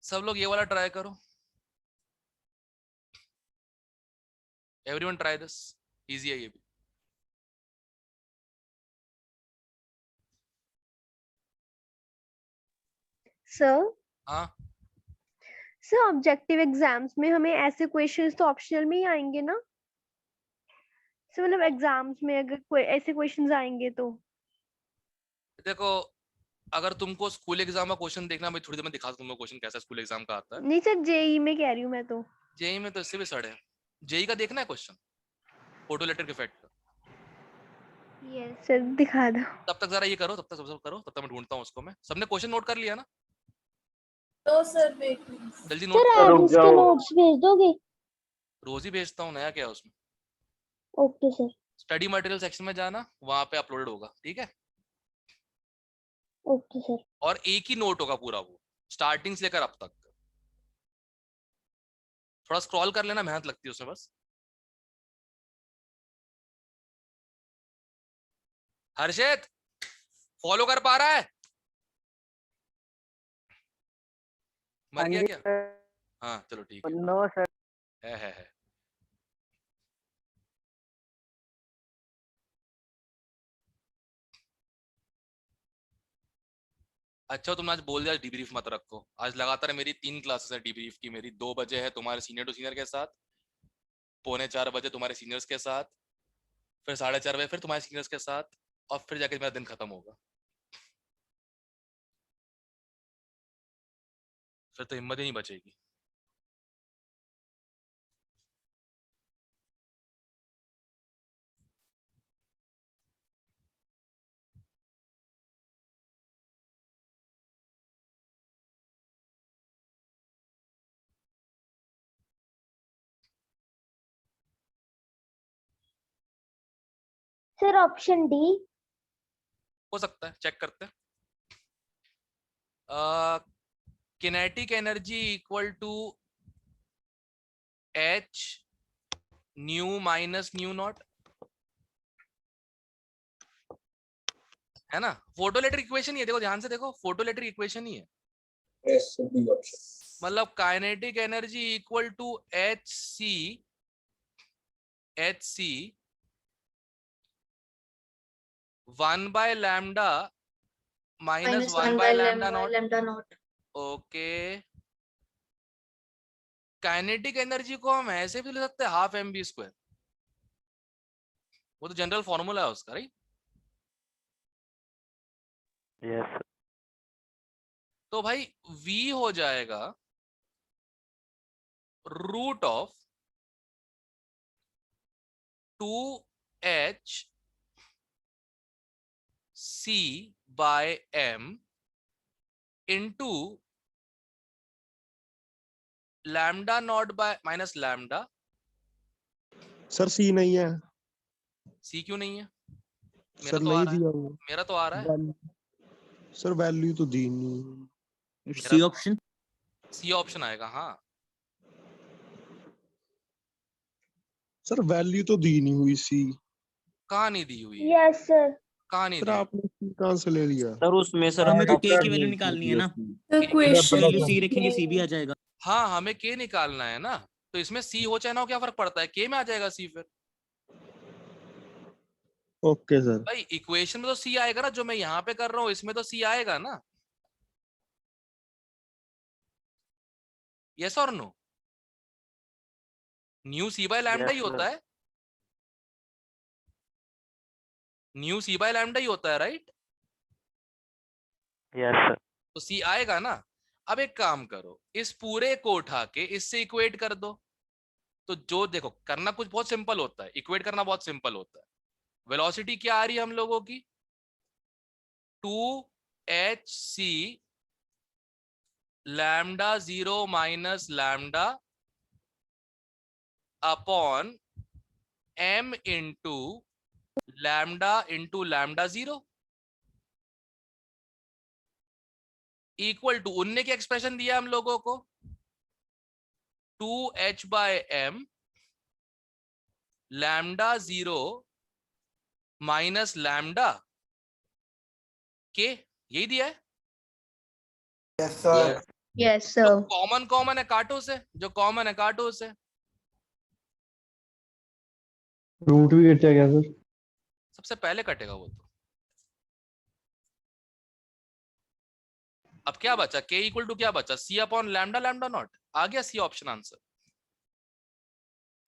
सब लोग ये वाला ट्राई करो। एवरीवन ट्राई दिस, इजी है ये भी। सर हाँ सर ऑब्जेक्टिव एग्जाम्स में हमें ऐसे क्वेश्चंस तो ऑप्शनल में ही आएंगे ना सर, मतलब एग्जाम्स में अगर कोई ऐसे क्वेश्चंस आएंगे तो। देखो, अगर तुमको स्कूल एग्जाम का क्वेश्चन देखना, मैं थोड़ी देर में दिखा दूं तुमको क्वेश्चन कैसा स्कूल एग्जाम का आता है। नहीं सर, जेई में कह रही हूँ मैं तो। जेई में तो इससे भी सड़े। जेई का देखना है क्वेश्चन, फोटो इलेक्ट्रिक इफेक्ट का। यस सर, दिखा दो। तब तक जरा ये करो, तब तक सब करो, तब तक मैं ढूंढता हूँ उसको। मैं सबने क्वेश्चन नोट कर लिया ना? तो सर वेट प्लीज। जल्दी सर नोट। आप इसके नोट्स भेज दोगे? रोज ही भेजता हूँ, नया क्या है उसमें। Okay sir. Study material section में जाना, वहां पे अपलोडेड होगा, ठीक है। Okay sir. और एक ही नोट होगा पूरा, वो स्टार्टिंग से लेकर अब तक। थोड़ा स्क्रॉल कर लेना, मेहनत लगती है उसमें बस। हर्षित फॉलो कर पा रहा है? मर गया क्या? हाँ चलो ठीक है। No sir. है। अच्छा तुमने आज बोल दिया डीब्रीफ मत रखो। आज लगातार मेरी 3 क्लासेस है डीब्रीफ की। मेरी 2 बजे है तुम्हारे सीनियर टू सीनियर के साथ, 3:45 बजे तुम्हारे सीनियर्स के साथ, फिर 4:30 बजे फिर तुम्हारे सीनियर्स के साथ, और फिर जाके मेरा दिन खत्म होगा। फिर तो हिम्मत ही नहीं बचेगी। Sir option D. हो सकता है, चेक करते हैं। Kinetic energy equal to h nu minus nu naught, है ना? फोटो इलेक्ट्रिक इक्वेशन ही है, देखो ध्यान से देखो, फोटो इलेक्ट्रिक इक्वेशन ही है। मतलब kinetic energy equal to H C 1/λ minus 1/λ not. Okay, kinetic energy को हम ऐसे भी ले सकते हैं, ½ mv²। वो तो जनरल फॉर्मूला है उसका, राइट? यस। तो भाई v हो जाएगा √2h c/m into lambda not by minus lambda. Sir C नहीं है। सी क्यों नहीं है? मेरा सर तो आ नहीं रहा है, दिया वो। मेरा तो आ रहा है। सर वैल्यू तो दी नहीं। C option. सी ऑप्शन आएगा, हाँ। सर वैल्यू तो दी नहीं हुई सी। कहाँ नहीं दी हुई है? Yes sir. कहाँ नहीं सर दी? आपने सी कहाँ से ले लिया? सर उसमें सर हमें तो आपका के की वैल्यू निकालनी है ना। The question वैल्यू is सी रखेंगे सी भी आ जाएगा। हाँ, हमें के निकालना है ना, तो इसमें सी हो चाहे ना हो क्या फर्क पड़ता है, के में आ जाएगा सी फिर। Okay sir. भाई इक्वेशन में तो सी आएगा ना, जो मैं यहाँ पे कर रहा हूँ इसमें तो सी आएगा ना। यस और no? Nu C by lambda ही होता है, न्यू सी बाय लैम्डा ही होता है, राइट? Yes sir. तो सी आएगा ना। अब एक काम करो, इस पूरे को उठा के इससे इक्वेट कर दो। तो जो देखो करना कुछ बहुत सिंपल होता है, इक्वेट करना बहुत सिंपल होता है। वेलोसिटी क्या आ रही है हम लोगों की? 2hc lambda 0 minus lambda upon m into lambda 0 equal to, उनने क्या एक्सप्रेशन दिया हम लोगों को? 2h by m lambda 0 minus lambda के, यही दिया है। Yes sir. यस जो सर। कॉमन है काटो से, जो कॉमन है काटो से। रूट भी कट जाएगा सर। सबसे पहले कटेगा वो तो। अब क्या बचा? k इक्वल टू क्या बचा? c upon lambda lambda not. आ गया सी ऑप्शन आंसर।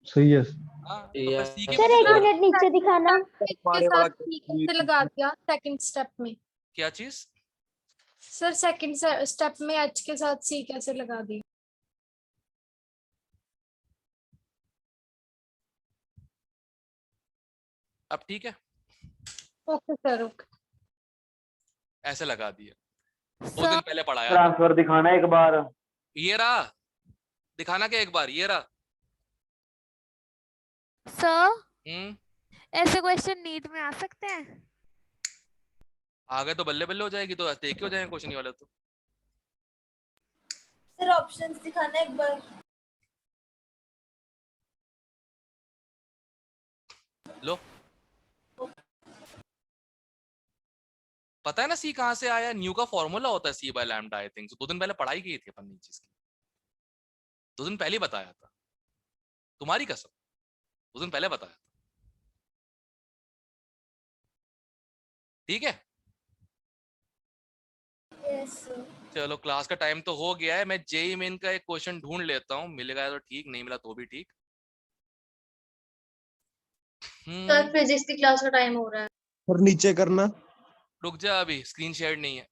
सही है। हाँ, तो फिर c के सर पीछे एक दौड़। मिनट नीचे दिखाना। के साथ C कैसे लगा दिया सेकंड स्टेप में? क्या चीज? सर सेकंड स्टेप में H के साथ C कैसे लगा दी? अब ठीक है, ओके सर ओके। ऐसे लगा दिया। 2 दिन पहले पढ़ाया था। ट्रांसफर दिखाना एक बार। ये रहा, दिखाना क्या एक बार? ये रहा। सर ऐसे क्वेश्चन नीट में आ सकते हैं? आ गए तो बल्ले बल्ले हो जाएगी, तो देखे हो जाएंगे क्वेश्चन वाले तो। सर ऑप्शंस दिखाना एक बार। लो, पता है ना सी कहां से आया? न्यू का फॉर्मूला होता है सी बाय लैम्डा, आई थिंक 2 दिन पहले पढ़ाई की थी अपन ने चीज की। 2 दिन पहले ही बताया था, तुम्हारी कसम, 2 दिन पहले बताया था। ठीक है, यस सर। चलो क्लास का टाइम तो हो गया है। मैं जेई मेन का एक क्वेश्चन ढूंढ लेता हूँ, मिलेगा तो ठीक, नहीं मिला तो भी ठीक। सर फिजिक्स की क्लास का टाइम हो रहा है। और नीचे करना। रुक जा, अभी स्क्रीन शेयर नहीं है।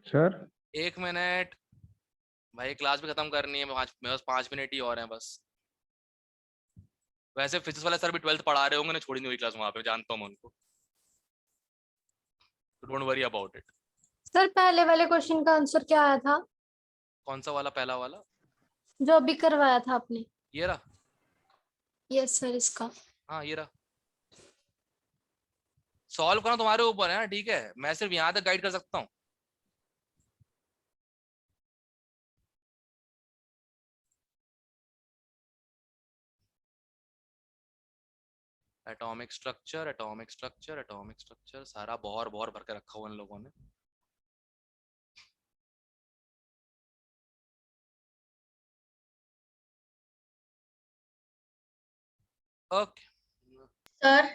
सर 1 मिनट भाई, क्लास भी खत्म करनी है। मेरे पास 5 मिनट ही और हैं बस। वैसे फिजिक्स वाले सर भी 12th पढ़ा रहे होंगे ना, छोड़ी नहीं हुई क्लास वहां पे, जानता हूँ मैं उनको। Don't worry about it. Sir पहले वाले क्वेश्चन का आंसर क्या आया था? कौन सा वाला? पहला वाला जो अभी करवाया था आपने। ये रहा। यस सर इसका। हाँ ये रहा। सॉल्व करना तुम्हारे ऊपर है ना, ठीक है, मैं सिर्फ यहाँ तक गाइड कर सकता हूँ। Atomic structure, atomic structure, atomic structure, सारा बौर बौर भर के रखा हुआ इन लोगों ने। Okay sir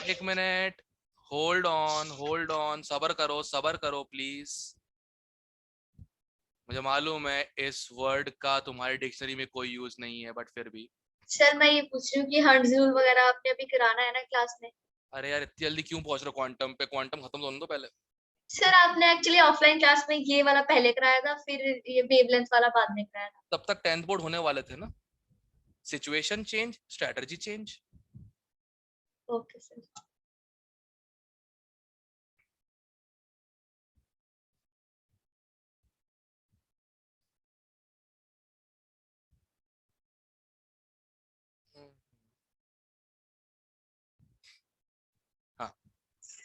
1 minute, hold on, सबर करो प्लीज। मुझे मालूम है इस वर्ड का तुम्हारी डिक्शनरी में कोई यूज नहीं है, बट फिर भी। सर मैं ये पूछ रही हूँ कि हर्ट्ज रूल वगैरह आपने अभी कराना है ना क्लास में? अरे यार इतनी जल्दी क्यों पहुंच रहे हो क्वांटम पे? क्वांटम खत्म तो होने दो पहले। सर आपने एक्चुअली ऑफलाइन क्लास में ये वाला पहले कराया था, फिर ये वेवलेंथ वाला बाद में कराया था। तब तक 10th बोर्ड होने वाले थे ना। Situation change, strategy change. Okay sir.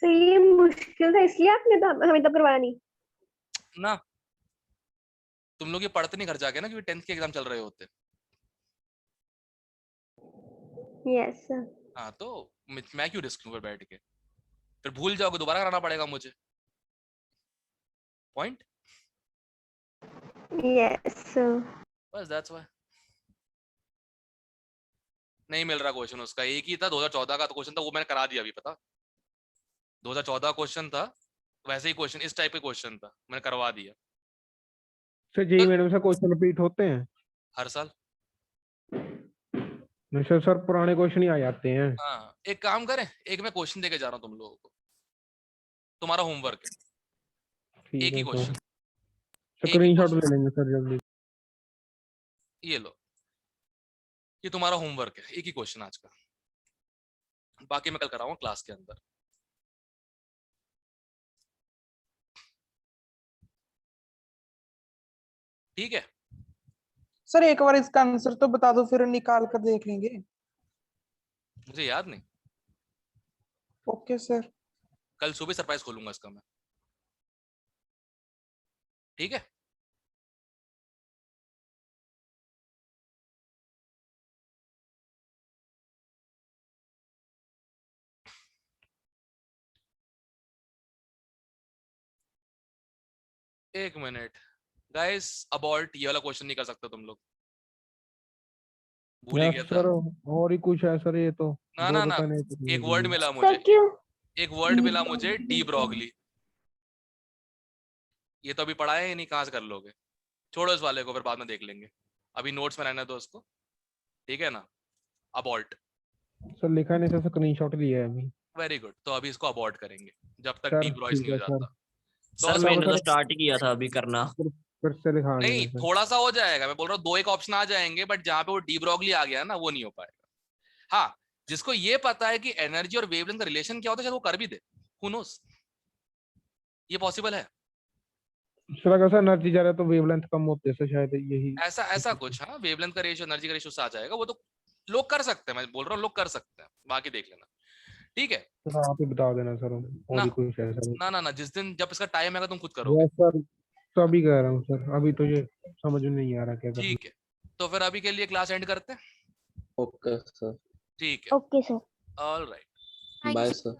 तो ये मुश्किल था इसलिए आपने तो हमें तो करवाया नहीं। ना तुम लोग ये पढ़ते नहीं घर जाके ना, क्योंकि 10th के एग्जाम चल रहे होते। Yes sir. हाँ तो मैं क्यों रिस्क लूं फिर बैठ के, फिर भूल जाओगे, दोबारा कराना पड़ेगा मुझे। पॉइंट। Yes sir. बस दैट्स व्हाई नहीं मिल रहा क्वेश्चन उसका। एक ही था 2014 का क्वेश्चन था, वो मैंने करा दिया अभी, पता 2014 क्वेश्चन था, वैसे ही क्वेश्चन इस टाइप के क्वेश्चन था, मैंने करवा दिया। सर जेई मैडम से क्वेश्चन रिपीट होते हैं हर साल। नहीं सर पुराने क्वेश्चन ही आ जाते हैं। हाँ एक काम करें, एक मैं क्वेश्चन देके जा रहा हूँ तुम लोगों को, तुम्हारा होमवर्क है ठीक एक ही है सर, क्वेश्चन। स्क्रीनशॉट ले लेंगे सर जल्दी। ये लो, ये तुम्हारा होमवर्क है, एक ही क्वेश्चन आज का, बाकी मैं कल कराऊंगा क्लास के अंदर। ठीक है सर एक बार इसका आंसर तो बता दो, फिर निकाल कर देख लेंगे। मुझे याद नहीं। Okay sir. कल सुबह सरप्राइज खोलूंगा इसका मैं। ठीक है एक मिनट गाइस, अबॉर्ट ये वाला क्वेश्चन नहीं कर सकते तुम लोग, भूल ही गया था। सर और ही कुछ है सर, ये तो ना दो ना तो ना कहने थे। एक वर्ड मिला सर मुझे, क्यों? एक वर्ड मिला मुझे, डी ब्रोगली। ये तो अभी पढ़ा है ही नहीं, कहाँ से कर लोगे। छोड़ो इस वाले को, फिर बाद में देख लेंगे, अभी नोट्स में रहने दो उसको, ठीक है ना। अबॉर्ट सर लिखा नहीं सर, स्क्रीनशॉट लिया है अभी। वेरी गुड, तो अभी इसको अबॉर्ट करेंगे जब तक सर डी ब्रॉइस ठीक नहीं हो है सर। जाता। सर मैंने तो स्टार्ट ही किया था अभी करना। फिर से लिखा नहीं देंगे सर। थोड़ा सा हो जाएगा, मैं बोल रहा हूँ 2-1 ऑप्शन आ जाएंगे, बट जहाँ पे वो डी ब्रोगली आ गया ना वो नहीं हो पाएगा। हाँ जिसको ये पता है कि एनर्जी और वेवलेंथ का रिलेशन क्या होता है, शायद वो कर भी दे, हु नोस, ये पॉसिबल है। सर अगर सर एनर्जी जा रहा है तो वेवलेंथ कम होते हैं सर, शायद यही ऐसा ऐसा कुछ, हाँ वेवलेंथ का रेशियो एनर्जी का रेशियो से आ जाएगा, वो तो लोग कर सकते हैं, मैं बोल रहा हूँ लोग कर सकते हैं, बाकी देख लेना। ठीक है सर, आप ही बता देना सर, और ना ही कुछ है सर। ना ना ना जिस दिन जब इसका टाइम आएगा तुम खुद करोगे। यस सर, तो अभी कह रहा हूँ सर, अभी तो ये समझ में नहीं आ रहा क्या करना। ठीक है तो फिर अभी के लिए क्लास एंड करते हैं। Okay sir. ठीक है okay sir. All right bye sir.